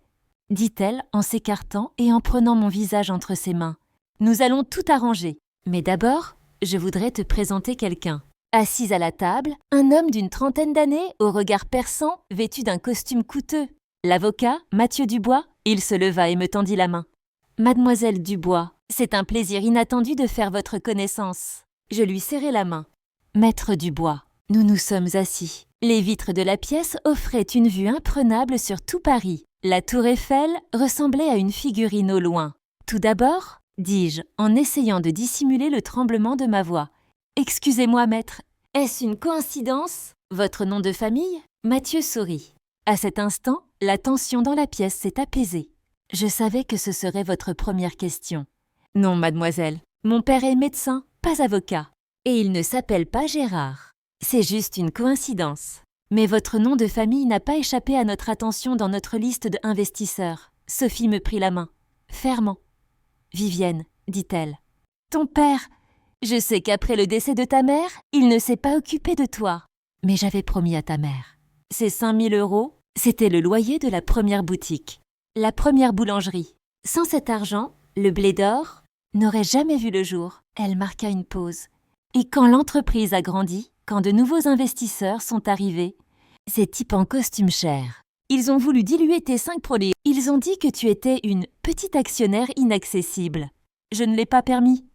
dit-elle en s'écartant et en prenant mon visage entre ses mains. « Nous allons tout arranger. Mais d'abord, je voudrais te présenter quelqu'un. » Assis à la table, un homme d'une 30aine d'années, au regard perçant, vêtu d'un costume coûteux. L'avocat, Mathieu Dubois, il se leva et me tendit la main. « Mademoiselle Dubois, c'est un plaisir inattendu de faire votre connaissance. » Je lui serrai la main. « Maître Dubois, nous nous sommes assis. Les vitres de la pièce offraient une vue imprenable sur tout Paris. La tour Eiffel ressemblait à une figurine au loin. Tout d'abord, dis-je, en essayant de dissimuler le tremblement de ma voix. « Excusez-moi, maître, est-ce une coïncidence? Votre nom de famille ?» Mathieu sourit. À cet instant, la tension dans la pièce s'est apaisée. Je savais que ce serait votre première question. « Non, mademoiselle, mon père est médecin, pas avocat. Et il ne s'appelle pas Gérard. C'est juste une coïncidence. Mais votre nom de famille n'a pas échappé à notre attention dans notre liste d'investisseurs. » Sophie me prit la main. Fermement. « Vivienne, dit-elle. Ton père, je sais qu'après le décès de ta mère, il ne s'est pas occupé de toi. Mais j'avais promis à ta mère. Ces 5 000 €, c'était le loyer de la première boutique, la première boulangerie. Sans cet argent, le blé d'or n'aurait jamais vu le jour. » Elle marqua une pause. « Et quand l'entreprise a grandi, quand de nouveaux investisseurs sont arrivés, ces types en costume cher, ils ont voulu diluer tes 5 produits. Ils ont dit que tu étais une petite actionnaire inaccessible. Je ne l'ai pas permis. »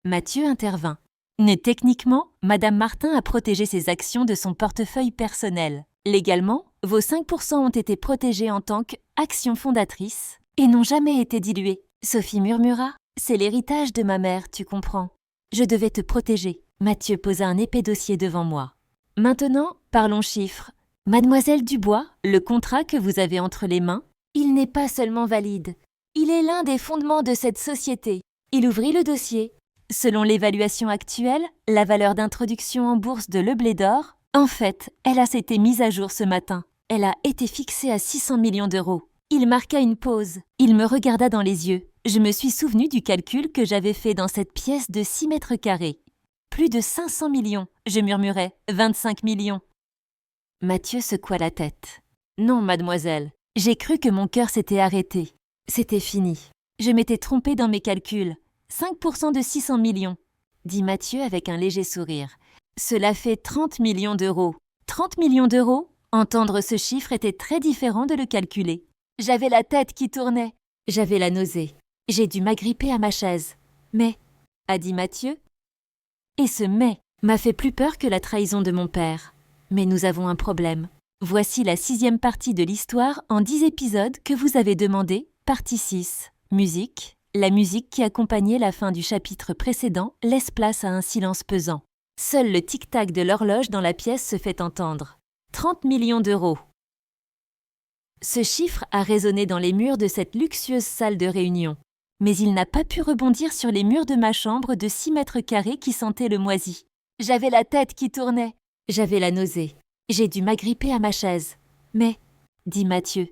Mathieu intervint. « Mais techniquement, Madame Martin a protégé ses actions de son portefeuille personnel. Légalement, vos 5% ont été protégés en tant qu'actions fondatrices et n'ont jamais été dilués. » Sophie murmura. « C'est l'héritage de ma mère, tu comprends. Je devais te protéger. » Mathieu posa un épais dossier devant moi. « Maintenant, parlons chiffres. Mademoiselle Dubois, le contrat que vous avez entre les mains, il n'est pas seulement valide. Il est l'un des fondements de cette société. » Il ouvrit le dossier. Selon l'évaluation actuelle, la valeur d'introduction en bourse de Le Blé d'Or, en fait, elle a été mise à jour ce matin. Elle a été fixée à 600 millions €. Il marqua une pause. Il me regarda dans les yeux. Je me suis souvenu du calcul que j'avais fait dans cette pièce de 6 mètres carrés. Plus de 500 millions, je murmurai, 25 millions. Mathieu secoua la tête. Non, mademoiselle, j'ai cru que mon cœur s'était arrêté. C'était fini. Je m'étais trompée dans mes calculs. 5% de 600 millions, dit Mathieu avec un léger sourire. Cela fait 30 millions d'euros. 30 millions d'euros? Entendre ce chiffre était très différent de le calculer. J'avais la tête qui tournait. J'avais la nausée. J'ai dû m'agripper à ma chaise. Mais, a dit Mathieu. Et ce mais m'a fait plus peur que la trahison de mon père. Mais nous avons un problème. Voici la 6e partie de l'histoire en 10 épisodes que vous avez demandé, partie 6. Musique. La musique qui accompagnait la fin du chapitre précédent laisse place à un silence pesant. Seul le tic-tac de l'horloge dans la pièce se fait entendre. 30 millions d'euros. Ce chiffre a résonné dans les murs de cette luxueuse salle de réunion. Mais il n'a pas pu rebondir sur les murs de ma chambre de 6 mètres carrés qui sentaient le moisi. J'avais la tête qui tournait. J'avais la nausée. J'ai dû m'agripper à ma chaise. Mais, dit Mathieu,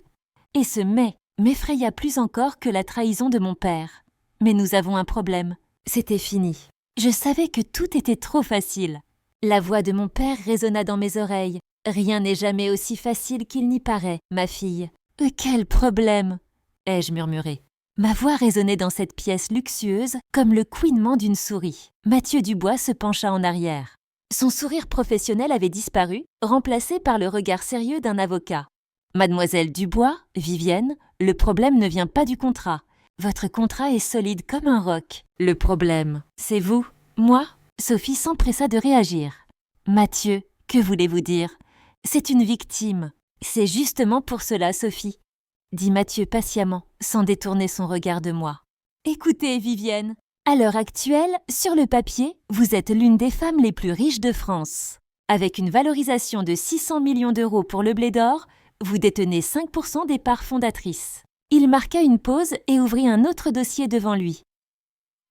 et ce mais m'effraya plus encore que la trahison de mon père. Mais nous avons un problème. C'était fini. Je savais que tout était trop facile. La voix de mon père résonna dans mes oreilles. Rien n'est jamais aussi facile qu'il n'y paraît, ma fille. Quel problème, ai-je murmuré. Ma voix résonnait dans cette pièce luxueuse comme le couinement d'une souris. Mathieu Dubois se pencha en arrière. Son sourire professionnel avait disparu, remplacé par le regard sérieux d'un avocat. Mademoiselle Dubois, Vivienne, le problème ne vient pas du contrat. Votre contrat est solide comme un roc. Le problème, c'est vous. Moi, Sophie s'empressa de réagir. Mathieu, que voulez-vous dire? C'est une victime. C'est justement pour cela, Sophie, dit Mathieu patiemment, sans détourner son regard de moi. Écoutez, Vivienne, à l'heure actuelle, sur le papier, vous êtes l'une des femmes les plus riches de France. Avec une valorisation de 600 millions d'euros pour le blé d'or, vous détenez 5% des parts fondatrices. Il marqua une pause et ouvrit un autre dossier devant lui.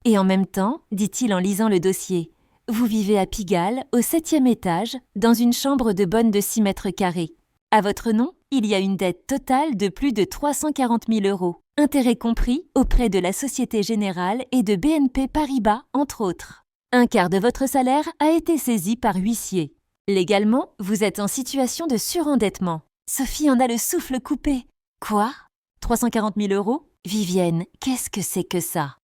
Et en même temps, dit-il en lisant le dossier, vous vivez à Pigalle, au 7e étage, dans une chambre de bonne de 6 mètres carrés. À votre nom, il y a une dette totale de plus de 340 000 euros, intérêts compris auprès de la Société Générale et de BNP Paribas, entre autres. Un quart de votre salaire a été saisi par huissier. Légalement, vous êtes en situation de surendettement. Sophie en a le souffle coupé. Quoi ? 340 000 euros ? Vivienne, qu'est-ce que c'est que ça ?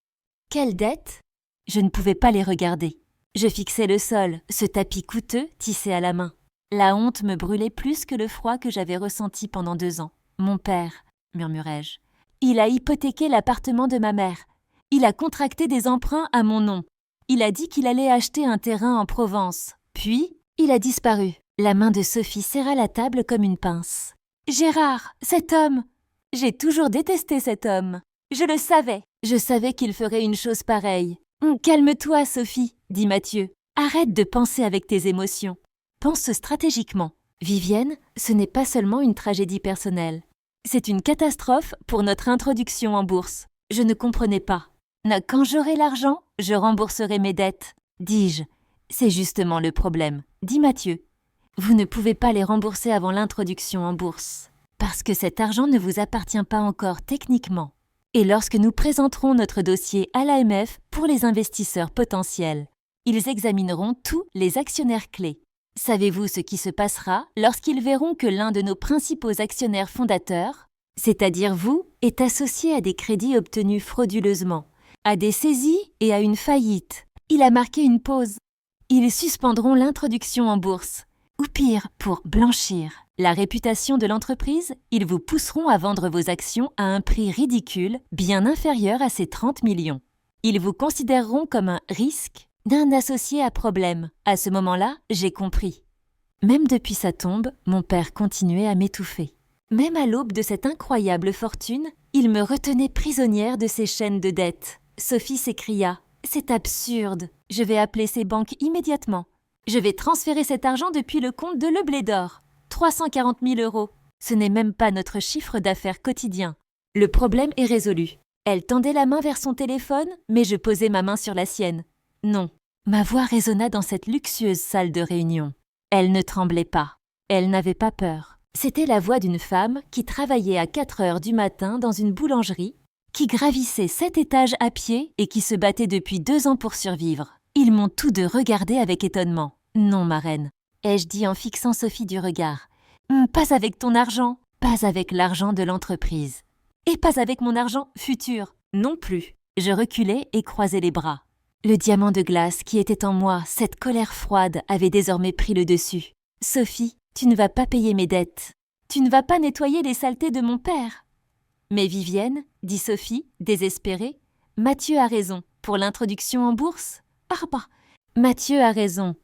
Quelle dette ? Je ne pouvais pas les regarder. Je fixais le sol, ce tapis coûteux tissé à la main. La honte me brûlait plus que le froid que j'avais ressenti pendant 2 ans. Mon père, murmurai-je. Il a hypothéqué l'appartement de ma mère. Il a contracté des emprunts à mon nom. Il a dit qu'il allait acheter un terrain en Provence. Puis, il a disparu. La main de Sophie serra la table comme une pince. Gérard, cet homme! J'ai toujours détesté cet homme. Je le savais. Je savais qu'il ferait une chose pareille. Calme-toi, Sophie, dit Mathieu. Arrête de penser avec tes émotions. Pense stratégiquement. Vivienne, ce n'est pas seulement une tragédie personnelle. C'est une catastrophe pour notre introduction en bourse. Je ne comprenais pas. Quand j'aurai l'argent, je rembourserai mes dettes, dis-je. C'est justement le problème, dit Mathieu. Vous ne pouvez pas les rembourser avant l'introduction en bourse, parce que cet argent ne vous appartient pas encore techniquement. Et lorsque nous présenterons notre dossier à l'AMF pour les investisseurs potentiels, ils examineront tous les actionnaires clés. Savez-vous ce qui se passera lorsqu'ils verront que l'un de nos principaux actionnaires fondateurs, c'est-à-dire vous, est associé à des crédits obtenus frauduleusement, à des saisies et à une faillite? Il a marqué une pause. Ils suspendront l'introduction en bourse. Ou pire, pour blanchir la réputation de l'entreprise, ils vous pousseront à vendre vos actions à un prix ridicule, bien inférieur à ces 30 millions. Ils vous considéreront comme un risque d'un associé à problème. À ce moment-là, j'ai compris. Même depuis sa tombe, mon père continuait à m'étouffer. Même à l'aube de cette incroyable fortune, il me retenait prisonnière de ses chaînes de dettes. Sophie s'écria « C'est absurde, je vais appeler ces banques immédiatement. Je vais transférer cet argent depuis le compte de Le Blé d'Or. 340 000 euros. Ce n'est même pas notre chiffre d'affaires quotidien. Le problème est résolu. » Elle tendait la main vers son téléphone, mais je posai ma main sur la sienne. Non. Ma voix résonna dans cette luxueuse salle de réunion. Elle ne tremblait pas. Elle n'avait pas peur. C'était la voix d'une femme qui travaillait à 4 heures du matin dans une boulangerie, qui gravissait 7 étages à pied et qui se battait depuis 2 ans pour survivre. Ils m'ont tous deux regardé avec étonnement. « Non, ma reine, » ai-je dit en fixant Sophie du regard. « Pas avec ton argent, pas avec l'argent de l'entreprise. Et pas avec mon argent futur, non plus. » Je reculai et croisai les bras. Le diamant de glace qui était en moi, cette colère froide, avait désormais pris le dessus. « Sophie, tu ne vas pas payer mes dettes. Tu ne vas pas nettoyer les saletés de mon père. » « Mais Vivienne, » dit Sophie, désespérée, « Mathieu a raison. Pour l'introduction en bourse ? Ah bah, Mathieu a raison,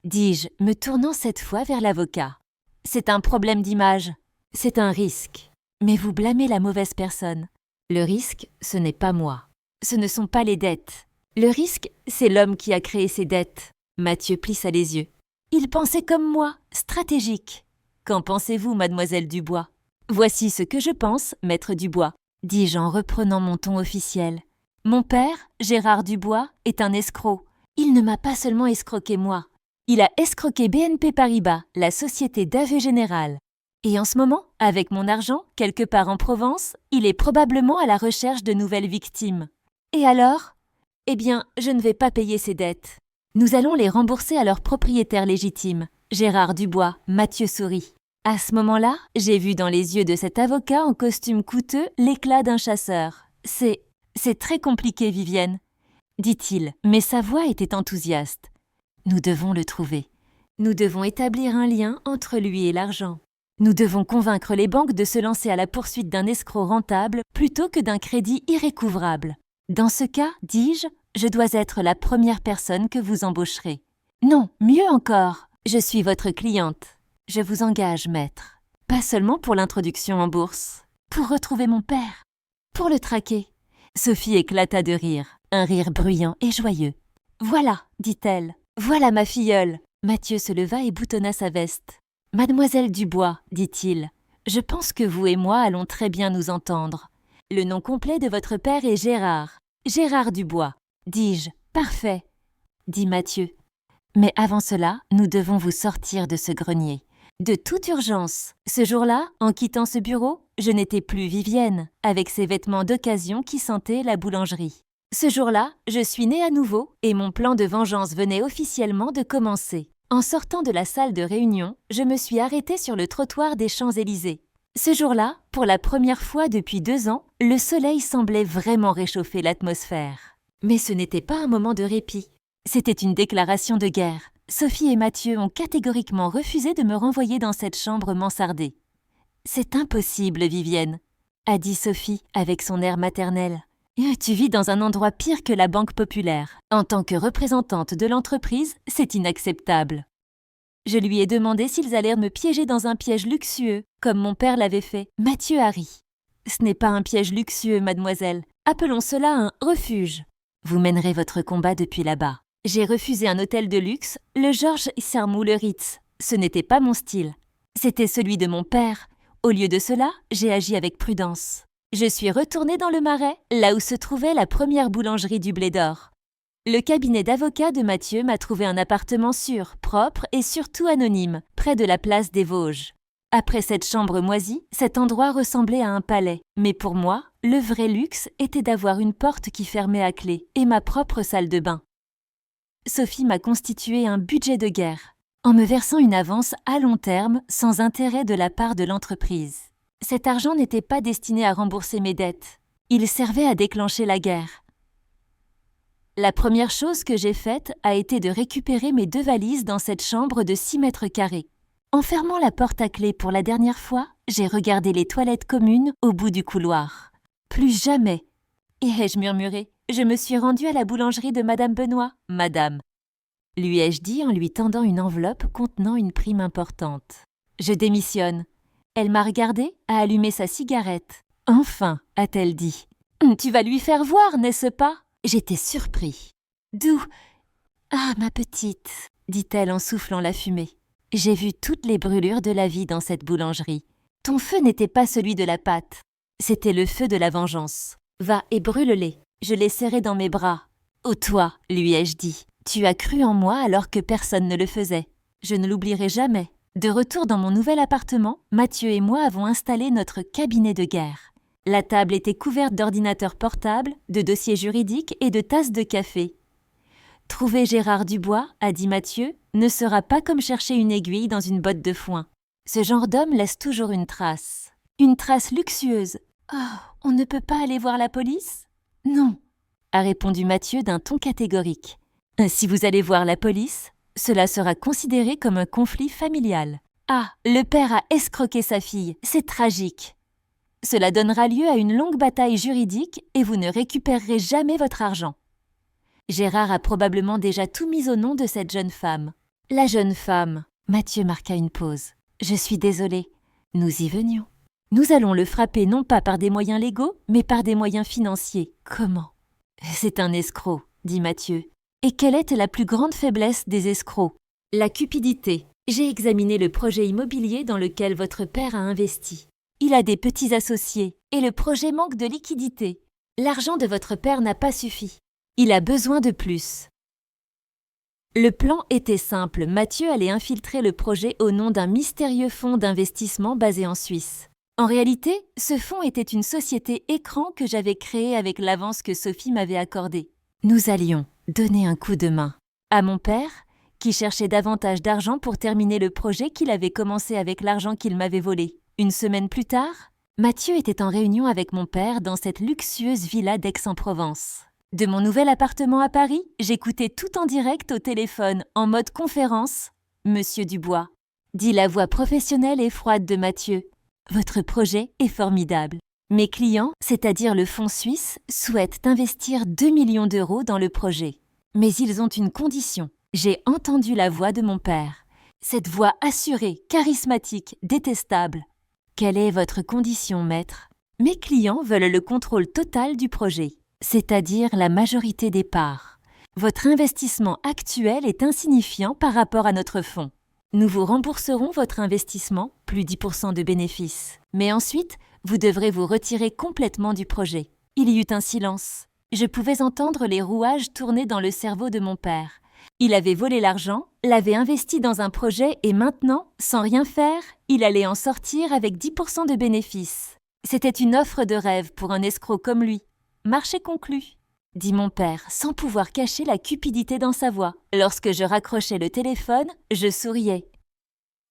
dis-je, me tournant cette fois vers l'avocat. C'est un problème d'image. C'est un risque. Mais vous blâmez la mauvaise personne. Le risque, ce n'est pas moi. Ce ne sont pas les dettes. Le risque, c'est l'homme qui a créé ces dettes. Mathieu plissa les yeux. Il pensait comme moi, stratégique. Qu'en pensez-vous, mademoiselle Dubois ? Voici ce que je pense, maître Dubois, dis-je en reprenant mon ton officiel. Mon père, Gérard Dubois, est un escroc. Il ne m'a pas seulement escroqué moi. Il a escroqué BNP Paribas, la société d'AV Générale. Et en ce moment, avec mon argent, quelque part en Provence, il est probablement à la recherche de nouvelles victimes. Et alors ? Eh bien, je ne vais pas payer ses dettes. Nous allons les rembourser à leur propriétaire légitime, Gérard Dubois. Mathieu sourit. À ce moment-là, j'ai vu dans les yeux de cet avocat en costume coûteux l'éclat d'un chasseur. C'est très compliqué, Vivienne, dit-il, mais sa voix était enthousiaste. Nous devons le trouver. Nous devons établir un lien entre lui et l'argent. Nous devons convaincre les banques de se lancer à la poursuite d'un escroc rentable plutôt que d'un crédit irrécouvrable. Dans ce cas, dis-je, je dois être la première personne que vous embaucherez. Non, mieux encore, je suis votre cliente. Je vous engage, maître. Pas seulement pour l'introduction en bourse, pour retrouver mon père, pour le traquer. Sophie éclata de rire, un rire bruyant et joyeux. « Voilà, dit-elle, voilà ma filleule. Mathieu se leva et boutonna sa veste. « Mademoiselle Dubois, dit-il, je pense que vous et moi allons très bien nous entendre. Le nom complet de votre père est Gérard. Gérard Dubois. Dis-je, parfait, dit Mathieu. Mais avant cela, nous devons vous sortir de ce grenier. De toute urgence. Ce jour-là, en quittant ce bureau, je n'étais plus Vivienne, avec ses vêtements d'occasion qui sentaient la boulangerie. Ce jour-là, je suis née à nouveau et mon plan de vengeance venait officiellement de commencer. En sortant de la salle de réunion, je me suis arrêtée sur le trottoir des Champs-Élysées. Ce jour-là, pour la première fois depuis 2 ans, le soleil semblait vraiment réchauffer l'atmosphère. Mais ce n'était pas un moment de répit. C'était une déclaration de guerre. Sophie et Mathieu ont catégoriquement refusé de me renvoyer dans cette chambre mansardée. « C'est impossible, Vivienne, » a dit Sophie avec son air maternel. « Tu vis dans un endroit pire que la Banque Populaire. En tant que représentante de l'entreprise, c'est inacceptable. » Je lui ai demandé s'ils allèrent me piéger dans un piège luxueux, comme mon père l'avait fait. Mathieu a ri. « Ce n'est pas un piège luxueux, mademoiselle. Appelons cela un refuge. Vous mènerez votre combat depuis là-bas. » J'ai refusé un hôtel de luxe, le Georges Sermou le Ritz. Ce n'était pas mon style. C'était celui de mon père. Au lieu de cela, j'ai agi avec prudence. Je suis retournée dans le Marais, là où se trouvait la première boulangerie du Blé d'Or. Le cabinet d'avocat de Mathieu m'a trouvé un appartement sûr, propre et surtout anonyme, près de la place des Vosges. Après cette chambre moisie, cet endroit ressemblait à un palais. Mais pour moi, le vrai luxe était d'avoir une porte qui fermait à clé et ma propre salle de bain. Sophie m'a constitué un budget de guerre, en me versant une avance à long terme sans intérêt de la part de l'entreprise. Cet argent n'était pas destiné à rembourser mes dettes. Il servait à déclencher la guerre. La première chose que j'ai faite a été de récupérer mes 2 valises dans cette chambre de 6 mètres carrés. En fermant la porte à clé pour la dernière fois, j'ai regardé les toilettes communes au bout du couloir. Plus jamais. Et ai-je murmuré, je me suis rendue à la boulangerie de Madame Benoît, Madame. Lui ai-je dit en lui tendant une enveloppe contenant une prime importante. Je démissionne. Elle m'a regardée, a allumé sa cigarette. Enfin, a-t-elle dit. Tu vas lui faire voir, n'est-ce pas? J'étais surpris. D'où? Ah, ma petite, dit-elle en soufflant la fumée. J'ai vu toutes les brûlures de la vie dans cette boulangerie. Ton feu n'était pas celui de la pâte. C'était le feu de la vengeance. Va et brûle-les. Je l'ai serré dans mes bras. « Oh toi, lui ai-je dit, tu as cru en moi alors que personne ne le faisait. Je ne l'oublierai jamais. » De retour dans mon nouvel appartement, Mathieu et moi avons installé notre cabinet de guerre. La table était couverte d'ordinateurs portables, de dossiers juridiques et de tasses de café. « Trouver Gérard Dubois, a dit Mathieu, ne sera pas comme chercher une aiguille dans une botte de foin. Ce genre d'homme laisse toujours une trace. Une trace luxueuse. Oh, on ne peut pas aller voir la police ? Non, a répondu Mathieu d'un ton catégorique. Si vous allez voir la police, cela sera considéré comme un conflit familial. Ah, le père a escroqué sa fille, c'est tragique. Cela donnera lieu à une longue bataille juridique et vous ne récupérerez jamais votre argent. Gérard a probablement déjà tout mis au nom de cette jeune femme. La jeune femme, Mathieu marqua une pause. Je suis désolée, nous y venions. Nous allons le frapper non pas par des moyens légaux, mais par des moyens financiers. Comment? C'est un escroc, dit Mathieu. Et quelle est la plus grande faiblesse des escrocs? La cupidité. J'ai examiné le projet immobilier dans lequel votre père a investi. Il a des petits associés et le projet manque de liquidité. L'argent de votre père n'a pas suffi. Il a besoin de plus. Le plan était simple. Mathieu allait infiltrer le projet au nom d'un mystérieux fonds d'investissement basé en Suisse. En réalité, ce fonds était une société écran que j'avais créée avec l'avance que Sophie m'avait accordée. Nous allions donner un coup de main à mon père, qui cherchait davantage d'argent pour terminer le projet qu'il avait commencé avec l'argent qu'il m'avait volé. Une semaine plus tard, Mathieu était en réunion avec mon père dans cette luxueuse villa d'Aix-en-Provence. De mon nouvel appartement à Paris, j'écoutais tout en direct au téléphone, en mode conférence. « Monsieur Dubois », dit la voix professionnelle et froide de Mathieu. « Votre projet est formidable. Mes clients, c'est-à-dire le fonds suisse, souhaitent investir 2 millions d'euros dans le projet. Mais ils ont une condition. J'ai entendu la voix de mon père. Cette voix assurée, charismatique, détestable. Quelle est votre condition, maître? Mes clients veulent le contrôle total du projet, c'est-à-dire la majorité des parts. Votre investissement actuel est insignifiant par rapport à notre fonds. Nous vous rembourserons votre investissement, plus 10% de bénéfices. Mais ensuite, vous devrez vous retirer complètement du projet. » Il y eut un silence. Je pouvais entendre les rouages tourner dans le cerveau de mon père. Il avait volé l'argent, l'avait investi dans un projet et maintenant, sans rien faire, il allait en sortir avec 10% de bénéfices. C'était une offre de rêve pour un escroc comme lui. Marché conclu, dit mon père, sans pouvoir cacher la cupidité dans sa voix. Lorsque je raccrochais le téléphone, je souriais.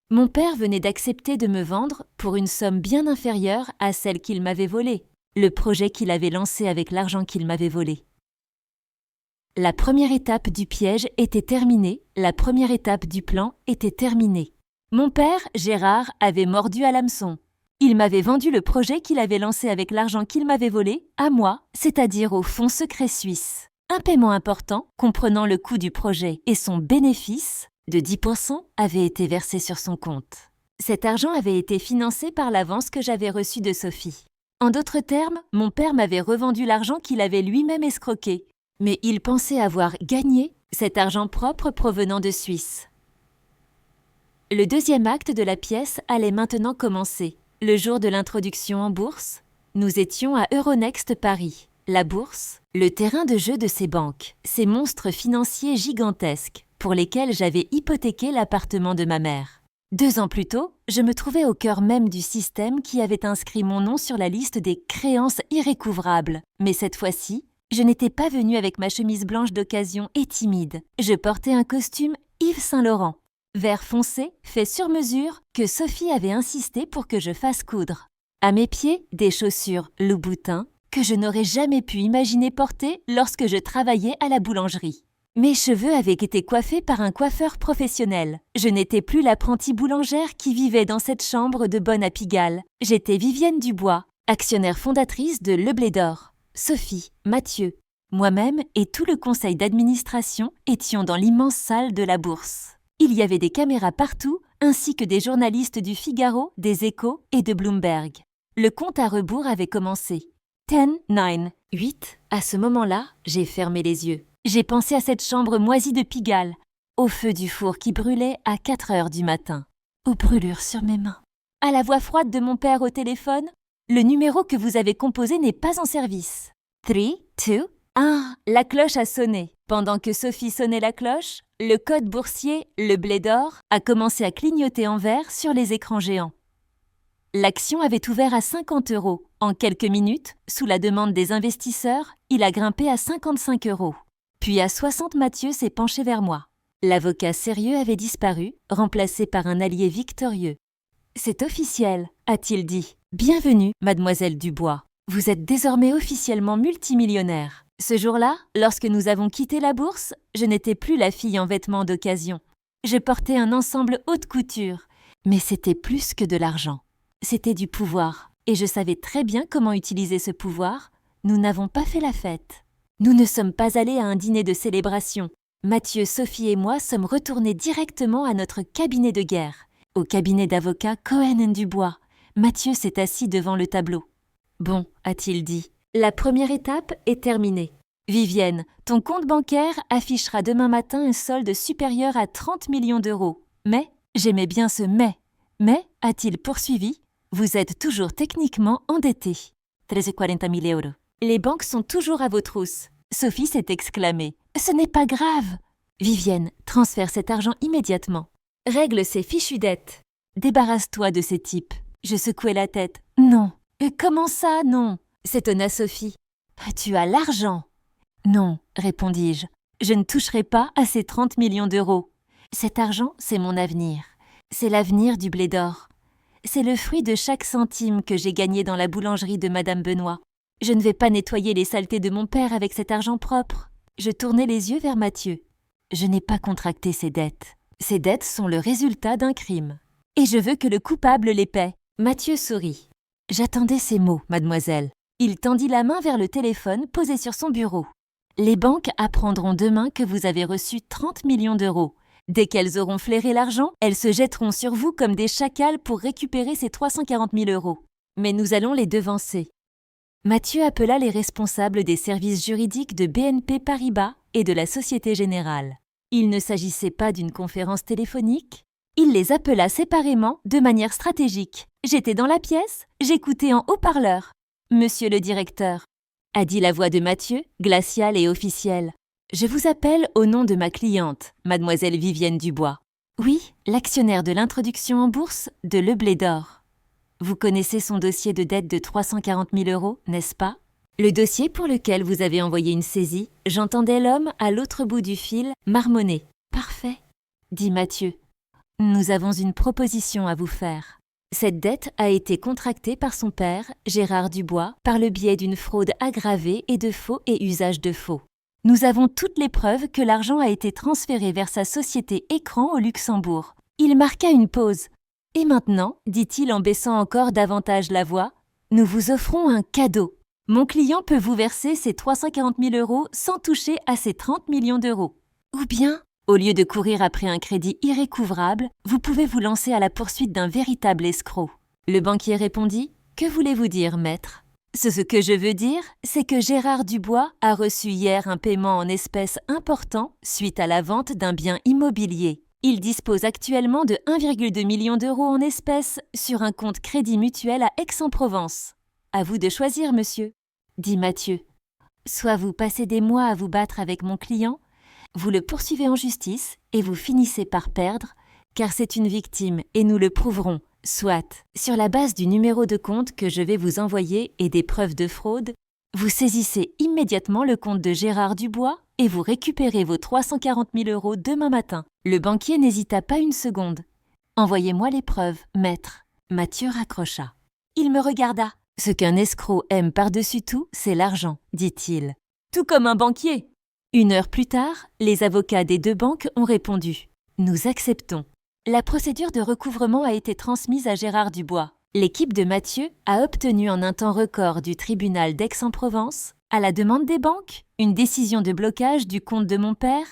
Mon père venait d'accepter de me vendre pour une somme bien inférieure à celle qu'il m'avait volée, le projet qu'il avait lancé avec l'argent qu'il m'avait volé. La première étape du piège était terminée, la première étape du plan était terminée. Mon père, Gérard, avait mordu à l'hameçon. Il m'avait vendu le projet qu'il avait lancé avec l'argent qu'il m'avait volé, à moi, c'est-à-dire au fonds secret suisse. Un paiement important, comprenant le coût du projet et son bénéfice, de 10%, avait été versé sur son compte. Cet argent avait été financé par l'avance que j'avais reçue de Sophie. En d'autres termes, mon père m'avait revendu l'argent qu'il avait lui-même escroqué. Mais il pensait avoir gagné cet argent propre provenant de Suisse. Le deuxième acte de la pièce allait maintenant commencer. Le jour de l'introduction en bourse, nous étions à Euronext Paris. La bourse, le terrain de jeu de ces banques, ces monstres financiers gigantesques pour lesquels j'avais hypothéqué l'appartement de ma mère. 2 ans plus tôt, je me trouvais au cœur même du système qui avait inscrit mon nom sur la liste des créances irrécouvrables. Mais cette fois-ci, je n'étais pas venue avec ma chemise blanche d'occasion et timide. Je portais un costume Yves Saint Laurent, vert foncé, fait sur mesure, que Sophie avait insisté pour que je fasse coudre. À mes pieds, des chaussures Louboutin que je n'aurais jamais pu imaginer porter lorsque je travaillais à la boulangerie. Mes cheveux avaient été coiffés par un coiffeur professionnel. Je n'étais plus l'apprentie boulangère qui vivait dans cette chambre de bonne à Pigalle. J'étais Vivienne Dubois, actionnaire fondatrice de Le Blé d'Or. Sophie, Mathieu, moi-même et tout le conseil d'administration étions dans l'immense salle de la bourse. Il y avait des caméras partout, ainsi que des journalistes du Figaro, des Échos et de Bloomberg. Le compte à rebours avait commencé. 10, 9, 8. À ce moment-là, j'ai fermé les yeux. J'ai pensé à cette chambre moisie de Pigalle, au feu du four qui brûlait à 4 heures du matin, aux brûlures sur mes mains, à la voix froide de mon père au téléphone. Le numéro que vous avez composé n'est pas en service. 3, 2, 1. La cloche a sonné. Pendant que Sophie sonnait la cloche, le code boursier, le blé d'or, a commencé à clignoter en vert sur les écrans géants. L'action avait ouvert à 50 €. En quelques minutes, sous la demande des investisseurs, il a grimpé à 55 €. Puis à 60, Mathieu s'est penché vers moi. L'avocat sérieux avait disparu, remplacé par un allié victorieux. « C'est officiel », a-t-il dit. « Bienvenue, mademoiselle Dubois. Vous êtes désormais officiellement multimillionnaire. » Ce jour-là, lorsque nous avons quitté la bourse, je n'étais plus la fille en vêtements d'occasion. Je portais un ensemble haute couture, mais c'était plus que de l'argent. C'était du pouvoir, et je savais très bien comment utiliser ce pouvoir. Nous n'avons pas fait la fête. Nous ne sommes pas allés à un dîner de célébration. Mathieu, Sophie et moi sommes retournés directement à notre cabinet de guerre, au cabinet d'avocats Cohen & Dubois. Mathieu s'est assis devant le tableau. « Bon, a-t-il dit, la première étape est terminée. Vivienne, ton compte bancaire affichera demain matin un solde supérieur à 30 millions d'euros. Mais, j'aimais bien ce mais, a-t-il poursuivi, vous êtes toujours techniquement endetté. 1340 000 €. Les banques sont toujours à vos trousses. » Sophie s'est exclamée. « Ce n'est pas grave. » Vivienne, transfère cet argent immédiatement. Règle ces fichues dettes. Débarrasse-toi de ces types. Je secouai la tête. « Non. Comment ça, non ?» s'étonna Sophie. « Tu as l'argent. » « Non, répondis-je. Je ne toucherai pas à ces 30 millions d'euros. Cet argent, c'est mon avenir. C'est l'avenir du blé d'or. C'est le fruit de chaque centime que j'ai gagné dans la boulangerie de Madame Benoît. Je ne vais pas nettoyer les saletés de mon père avec cet argent propre. » Je tournai les yeux vers Mathieu. Je n'ai pas contracté ces dettes. Ces dettes sont le résultat d'un crime. Et je veux que le coupable les paie. Mathieu sourit. J'attendais ces mots, mademoiselle. Il tendit la main vers le téléphone posé sur son bureau. Les banques apprendront demain que vous avez reçu 30 millions d'euros. Dès qu'elles auront flairé l'argent, elles se jetteront sur vous comme des chacals pour récupérer ces 340 000 €. Mais nous allons les devancer. Mathieu appela les responsables des services juridiques de BNP Paribas et de la Société Générale. Il ne s'agissait pas d'une conférence téléphonique. Il les appela séparément de manière stratégique. J'étais dans la pièce, j'écoutais en haut-parleur. « Monsieur le directeur », a dit la voix de Mathieu, glaciale et officielle. « Je vous appelle au nom de ma cliente, mademoiselle Vivienne Dubois. Oui, l'actionnaire de l'introduction en bourse de Le Blé d'Or. Vous connaissez son dossier de dette de 340 000 €, n'est-ce pas? Le dossier pour lequel vous avez envoyé une saisie, j'entendais l'homme à l'autre bout du fil marmonner. « Parfait », dit Mathieu. « Nous avons une proposition à vous faire. » Cette dette a été contractée par son père, Gérard Dubois, par le biais d'une fraude aggravée et de faux et usage de faux. Nous avons toutes les preuves que l'argent a été transféré vers sa société Écran au Luxembourg. Il marqua une pause. « Et maintenant, dit-il en baissant encore davantage la voix, nous vous offrons un cadeau. Mon client peut vous verser ses 340 000 € sans toucher à ses 30 millions d'euros. Ou bien, au lieu de courir après un crédit irrécouvrable, vous pouvez vous lancer à la poursuite d'un véritable escroc. » Le banquier répondit « Que voulez-vous dire, maître ? » Ce que je veux dire, c'est que Gérard Dubois a reçu hier un paiement en espèces important suite à la vente d'un bien immobilier. Il dispose actuellement de 1,2 million d'euros en espèces sur un compte Crédit Mutuel à Aix-en-Provence. À vous de choisir, monsieur, dit Mathieu. Soit vous passez des mois à vous battre avec mon client, vous le poursuivez en justice et vous finissez par perdre, car c'est une victime et nous le prouverons. Soit, sur la base du numéro de compte que je vais vous envoyer et des preuves de fraude, vous saisissez immédiatement le compte de Gérard Dubois et vous récupérez vos 340 000 € demain matin. Le banquier n'hésita pas une seconde. « Envoyez-moi les preuves, maître. » Mathieu raccrocha. Il me regarda. « Ce qu'un escroc aime par-dessus tout, c'est l'argent, dit-il. Tout comme un banquier. » 1 heure plus tard, les avocats des deux banques ont répondu. « Nous acceptons. » La procédure de recouvrement a été transmise à Gérard Dubois. L'équipe de Mathieu a obtenu en un temps record du tribunal d'Aix-en-Provence, à la demande des banques, une décision de blocage du compte de mon père,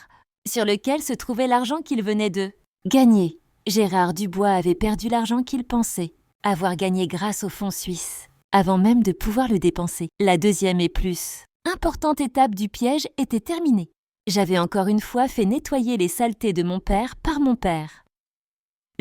sur lequel se trouvait l'argent qu'il venait de gagner. Gérard Dubois avait perdu l'argent qu'il pensait avoir gagné grâce au fonds suisse, avant même de pouvoir le dépenser. La deuxième et plus importante étape du piège était terminée. J'avais encore une fois fait nettoyer les saletés de mon père par mon père.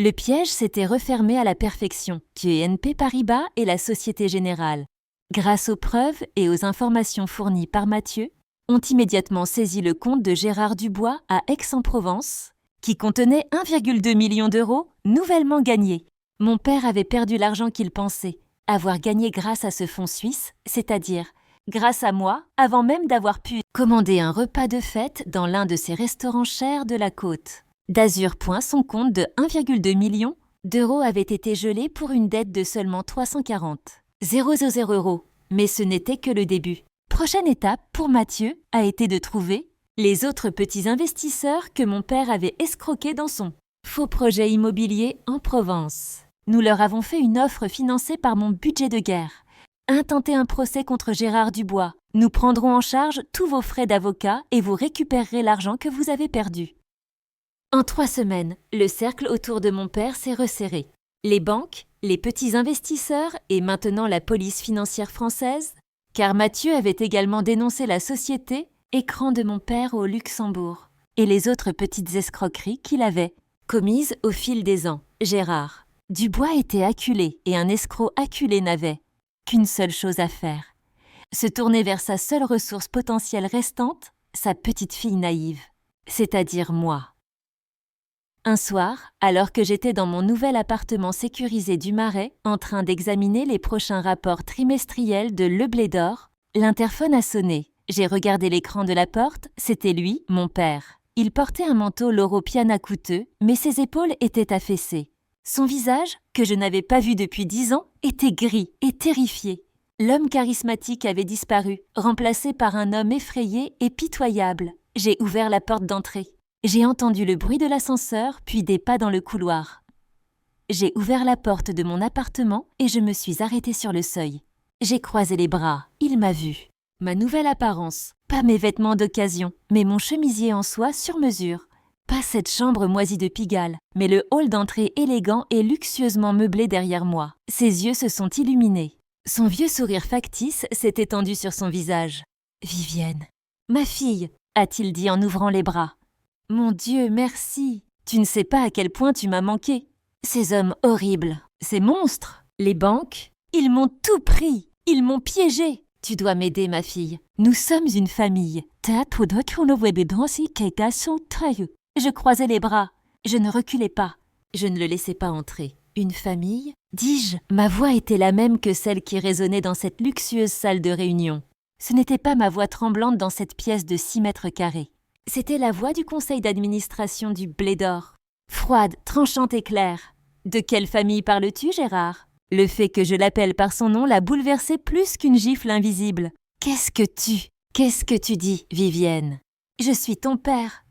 Le piège s'était refermé à la perfection, BNP Paribas et la Société Générale, grâce aux preuves et aux informations fournies par Mathieu, ont immédiatement saisi le compte de Gérard Dubois à Aix-en-Provence, qui contenait 1,2 million d'euros nouvellement gagnés. Mon père avait perdu l'argent qu'il pensait avoir gagné grâce à ce fonds suisse, c'est-à-dire grâce à moi, avant même d'avoir pu commander un repas de fête dans l'un de ces restaurants chers de la côte. D'Azur. Son compte de 1,2 million d'euros avait été gelé pour une dette de seulement 340 000 €. Mais ce n'était que le début. Prochaine étape pour Mathieu a été de trouver les autres petits investisseurs que mon père avait escroqués dans son faux projet immobilier en Provence. Nous leur avons fait une offre financée par mon budget de guerre. Intentez un procès contre Gérard Dubois. Nous prendrons en charge tous vos frais d'avocat et vous récupérerez l'argent que vous avez perdu. En 3 semaines, le cercle autour de mon père s'est resserré. Les banques, les petits investisseurs et maintenant la police financière française, car Mathieu avait également dénoncé la société Écran de mon père au Luxembourg et les autres petites escroqueries qu'il avait commises au fil des ans. Gérard Dubois était acculé et un escroc acculé n'avait qu'une seule chose à faire, se tourner vers sa seule ressource potentielle restante, sa petite fille naïve, c'est-à-dire moi. Un soir, alors que j'étais dans mon nouvel appartement sécurisé du Marais, en train d'examiner les prochains rapports trimestriels de Le Blé d'Or, l'interphone a sonné. J'ai regardé l'écran de la porte, c'était lui, mon père. Il portait un manteau Loro Piana coûteux, mais ses épaules étaient affaissées. Son visage, que je n'avais pas vu depuis 10 ans, était gris et terrifié. L'homme charismatique avait disparu, remplacé par un homme effrayé et pitoyable. J'ai ouvert la porte d'entrée. J'ai entendu le bruit de l'ascenseur, puis des pas dans le couloir. J'ai ouvert la porte de mon appartement et je me suis arrêtée sur le seuil. J'ai croisé les bras, il m'a vue. Ma nouvelle apparence, pas mes vêtements d'occasion, mais mon chemisier en soie sur mesure. Pas cette chambre moisie de Pigalle, mais le hall d'entrée élégant et luxueusement meublé derrière moi. Ses yeux se sont illuminés. Son vieux sourire factice s'est étendu sur son visage. « Vivienne, ma fille !» a-t-il dit en ouvrant les bras. « Mon Dieu, merci. Tu ne sais pas à quel point tu m'as manqué. Ces hommes horribles, ces monstres, les banques, ils m'ont tout pris, ils m'ont piégée. Tu dois m'aider, ma fille. Nous sommes une famille. » Je croisais les bras. Je ne reculais pas. Je ne le laissais pas entrer. Une famille, dis-je. Ma voix était la même que celle qui résonnait dans cette luxueuse salle de réunion. Ce n'était pas ma voix tremblante dans cette pièce de 6 mètres carrés. C'était la voix du conseil d'administration du Blé d'Or. Froide, tranchante et claire. De quelle famille parles-tu, Gérard ? Le fait que je l'appelle par son nom l'a bouleversé plus qu'une gifle invisible. Qu'est-ce que tu dis, Vivienne ? Je suis ton père.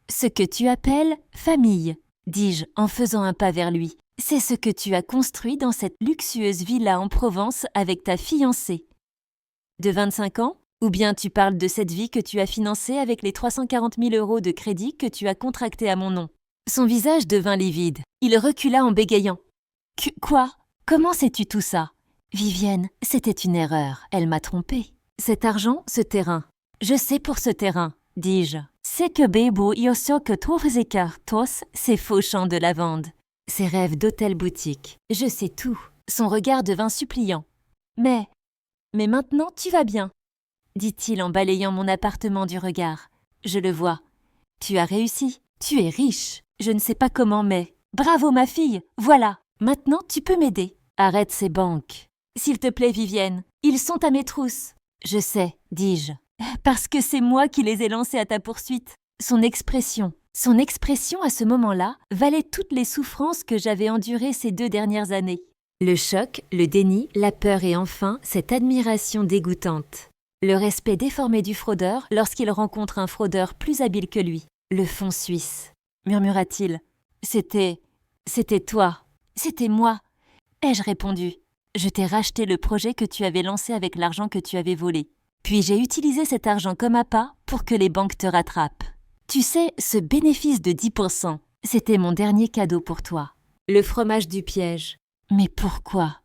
Ce que tu appelles famille, dis-je en faisant un pas vers lui. C'est ce que tu as construit dans cette luxueuse villa en Provence avec ta fiancée. De 25 ans ? Ou bien tu parles de cette vie que tu as financée avec les 340 000 € de crédit que tu as contractés à mon nom. Son visage devint livide. Il recula en bégayant. « Quoi ? Comment sais-tu tout ça ? » « Vivienne, c'était une erreur. Elle m'a trompée. Cet argent, ce terrain. Je sais pour ce terrain, dis-je. C'est que Bebo Yosso que tous ces faux champs de lavande. Ses rêves d'hôtel-boutique. Je sais tout. Son regard devint suppliant. Mais maintenant tu vas bien, dit-il en balayant mon appartement du regard. Je le vois. Tu as réussi. Tu es riche. Je ne sais pas comment, mais... Bravo, ma fille. Voilà. Maintenant, tu peux m'aider. Arrête ces banques. S'il te plaît, Vivienne. Ils sont à mes trousses. Je sais, dis-je. Parce que c'est moi qui les ai lancés à ta poursuite. Son expression à ce moment-là valait toutes les souffrances que j'avais endurées ces 2 dernières années. Le choc, le déni, la peur et enfin cette admiration dégoûtante. Le respect déformé du fraudeur lorsqu'il rencontre un fraudeur plus habile que lui. Le fond suisse, murmura-t-il. C'était toi, c'était moi. Ai-je répondu. Je t'ai racheté le projet que tu avais lancé avec l'argent que tu avais volé. Puis j'ai utilisé cet argent comme appât pour que les banques te rattrapent. Tu sais, ce bénéfice de 10%, c'était mon dernier cadeau pour toi. Le fromage du piège. Mais pourquoi ?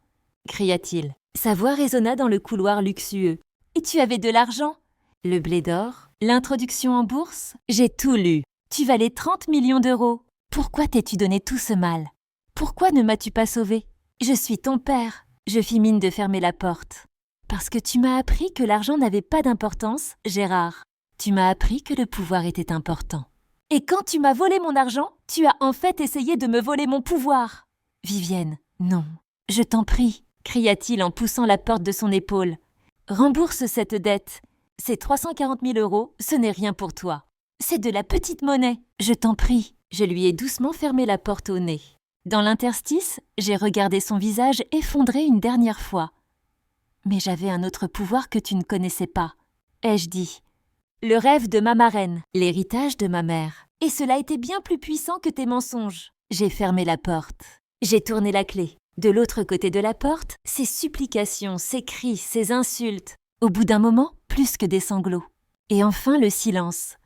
Cria-t-il. Sa voix résonna dans le couloir luxueux. Et tu avais de l'argent ? Le Blé d'Or ? L'introduction en bourse ? J'ai tout lu. Tu valais 30 millions d'euros. Pourquoi t'es-tu donné tout ce mal ? Pourquoi ne m'as-tu pas sauvé ? Je suis ton père. Je fis mine de fermer la porte. Parce que tu m'as appris que l'argent n'avait pas d'importance, Gérard. Tu m'as appris que le pouvoir était important. Et quand tu m'as volé mon argent, tu as en fait essayé de me voler mon pouvoir. Vivienne, non. Je t'en prie, cria-t-il en poussant la porte de son épaule. Rembourse cette dette. Ces 340 000 €, ce n'est rien pour toi. C'est de la petite monnaie. Je t'en prie. Je lui ai doucement fermé la porte au nez. Dans l'interstice, j'ai regardé son visage effondré une dernière fois. Mais j'avais un autre pouvoir que tu ne connaissais pas, ai-je dit. Le rêve de ma marraine, l'héritage de ma mère. Et cela était bien plus puissant que tes mensonges. J'ai fermé la porte. J'ai tourné la clé. De l'autre côté de la porte, ses supplications, ses cris, ses insultes. Au bout d'un moment, plus que des sanglots. Et enfin le silence.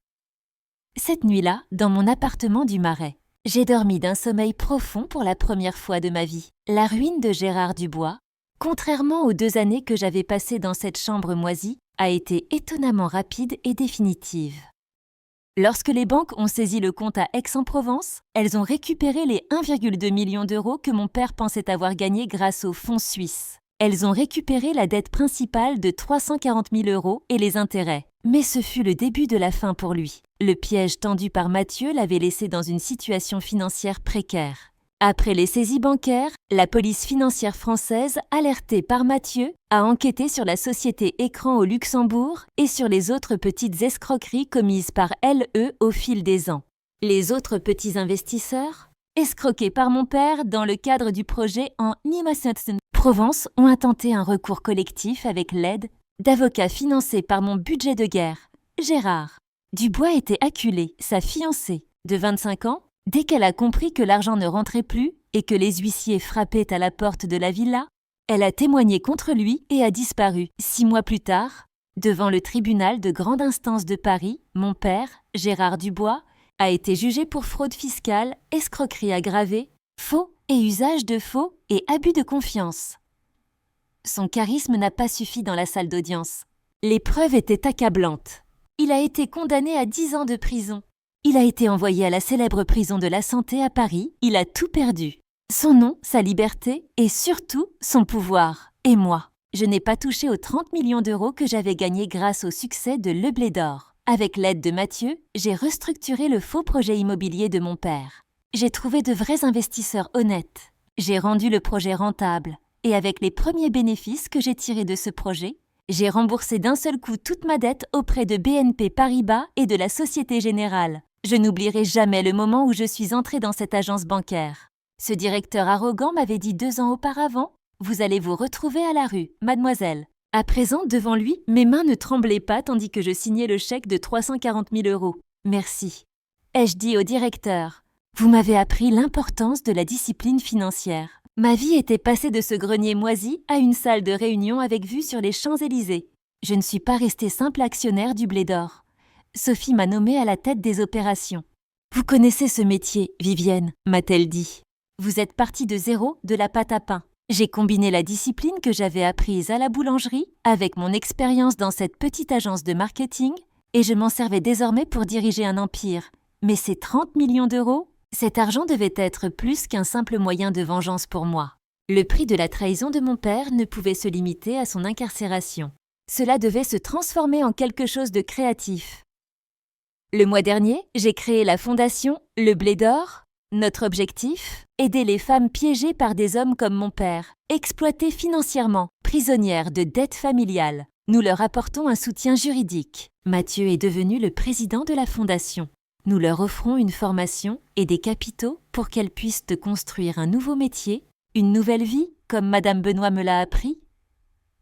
Cette nuit-là, dans mon appartement du Marais, j'ai dormi d'un sommeil profond pour la première fois de ma vie. La ruine de Gérard Dubois, contrairement aux 2 années que j'avais passées dans cette chambre moisie, a été étonnamment rapide et définitive. Lorsque les banques ont saisi le compte à Aix-en-Provence, elles ont récupéré les 1,2 million d'euros que mon père pensait avoir gagnés grâce au fonds suisse. Elles ont récupéré la dette principale de 340 000 € et les intérêts. Mais ce fut le début de la fin pour lui. Le piège tendu par Mathieu l'avait laissé dans une situation financière précaire. Après les saisies bancaires, la police financière française, alertée par Mathieu, a enquêté sur la société Écran au Luxembourg et sur les autres petites escroqueries commises par LE au fil des ans. Les autres petits investisseurs, escroqués par mon père dans le cadre du projet en Provence, ont intenté un recours collectif avec l'aide d'avocats financés par mon budget de guerre, Gérard. Dubois était acculé, sa fiancée, de 25 ans, dès qu'elle a compris que l'argent ne rentrait plus et que les huissiers frappaient à la porte de la villa, elle a témoigné contre lui et a disparu. 6 mois plus tard, devant le tribunal de grande instance de Paris, mon père, Gérard Dubois, a été jugé pour fraude fiscale, escroquerie aggravée, Faux et usage de faux et abus de confiance. Son charisme n'a pas suffi dans la salle d'audience. Les preuves étaient accablantes. Il a été condamné à 10 ans de prison. Il a été envoyé à la célèbre prison de la Santé à Paris. Il a tout perdu. Son nom, sa liberté et surtout son pouvoir. Et moi, je n'ai pas touché aux 30 millions d'euros que j'avais gagnés grâce au succès de Le Blé d'Or. Avec l'aide de Mathieu, j'ai restructuré le faux projet immobilier de mon père. J'ai trouvé de vrais investisseurs honnêtes. J'ai rendu le projet rentable. Et avec les premiers bénéfices que j'ai tirés de ce projet, j'ai remboursé d'un seul coup toute ma dette auprès de BNP Paribas et de la Société Générale. Je n'oublierai jamais le moment où je suis entrée dans cette agence bancaire. Ce directeur arrogant m'avait dit 2 ans auparavant « Vous allez vous retrouver à la rue, mademoiselle ». À présent, devant lui, mes mains ne tremblaient pas tandis que je signais le chèque de 340 000 euros. Merci. Ai-je dit au directeur « Vous m'avez appris l'importance de la discipline financière ». Ma vie était passée de ce grenier moisi à une salle de réunion avec vue sur les Champs-Élysées. Je ne suis pas restée simple actionnaire du Blé d'Or. Sophie m'a nommée à la tête des opérations. « Vous connaissez ce métier, Vivienne », m'a-t-elle dit. « Vous êtes partie de zéro, de la pâte à pain. » J'ai combiné la discipline que j'avais apprise à la boulangerie avec mon expérience dans cette petite agence de marketing et je m'en servais désormais pour diriger un empire. Mais ces 30 millions d'euros, cet argent devait être plus qu'un simple moyen de vengeance pour moi. Le prix de la trahison de mon père ne pouvait se limiter à son incarcération. Cela devait se transformer en quelque chose de créatif. Le mois dernier, j'ai créé la fondation Le Blé d'Or. Notre objectif, aider les femmes piégées par des hommes comme mon père, exploitées financièrement, prisonnières de dettes familiales. Nous leur apportons un soutien juridique. Mathieu est devenu le président de la fondation. Nous leur offrons une formation et des capitaux pour qu'elles puissent construire un nouveau métier, une nouvelle vie, comme Madame Benoît me l'a appris.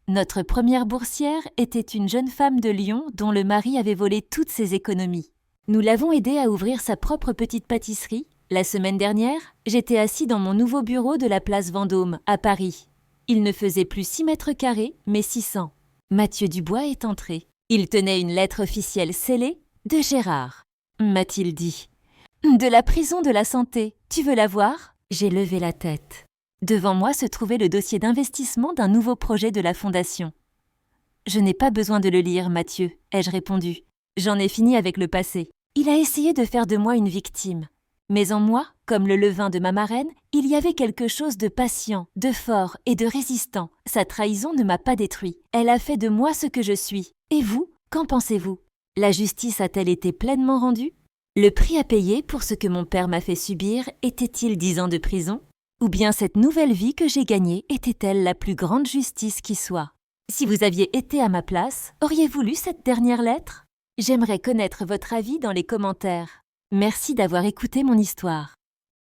Notre première boursière était une jeune femme de Lyon dont le mari avait volé toutes ses économies. Nous l'avons aidée à ouvrir sa propre petite pâtisserie. La semaine dernière, j'étais assis dans mon nouveau bureau de la place Vendôme, à Paris. Il ne faisait plus 6 mètres carrés, mais 600. Mathieu Dubois est entré. Il tenait une lettre officielle scellée de Gérard. M'a-t-il dit. « De la prison de la Santé, tu veux la voir ?» J'ai levé la tête. Devant moi se trouvait le dossier d'investissement d'un nouveau projet de la Fondation. « Je n'ai pas besoin de le lire, Mathieu, » ai-je répondu. J'en ai fini avec le passé. Il a essayé de faire de moi une victime. Mais en moi, comme le levain de ma marraine, il y avait quelque chose de patient, de fort et de résistant. Sa trahison ne m'a pas détruit. Elle a fait de moi ce que je suis. Et vous, qu'en pensez-vous ? La justice a-t-elle été pleinement rendue ? Le prix à payer pour ce que mon père m'a fait subir était-il 10 ans de prison ? Ou bien cette nouvelle vie que j'ai gagnée était-elle la plus grande justice qui soit ? Si vous aviez été à ma place, auriez-vous lu cette dernière lettre ? J'aimerais connaître votre avis dans les commentaires. Merci d'avoir écouté mon histoire.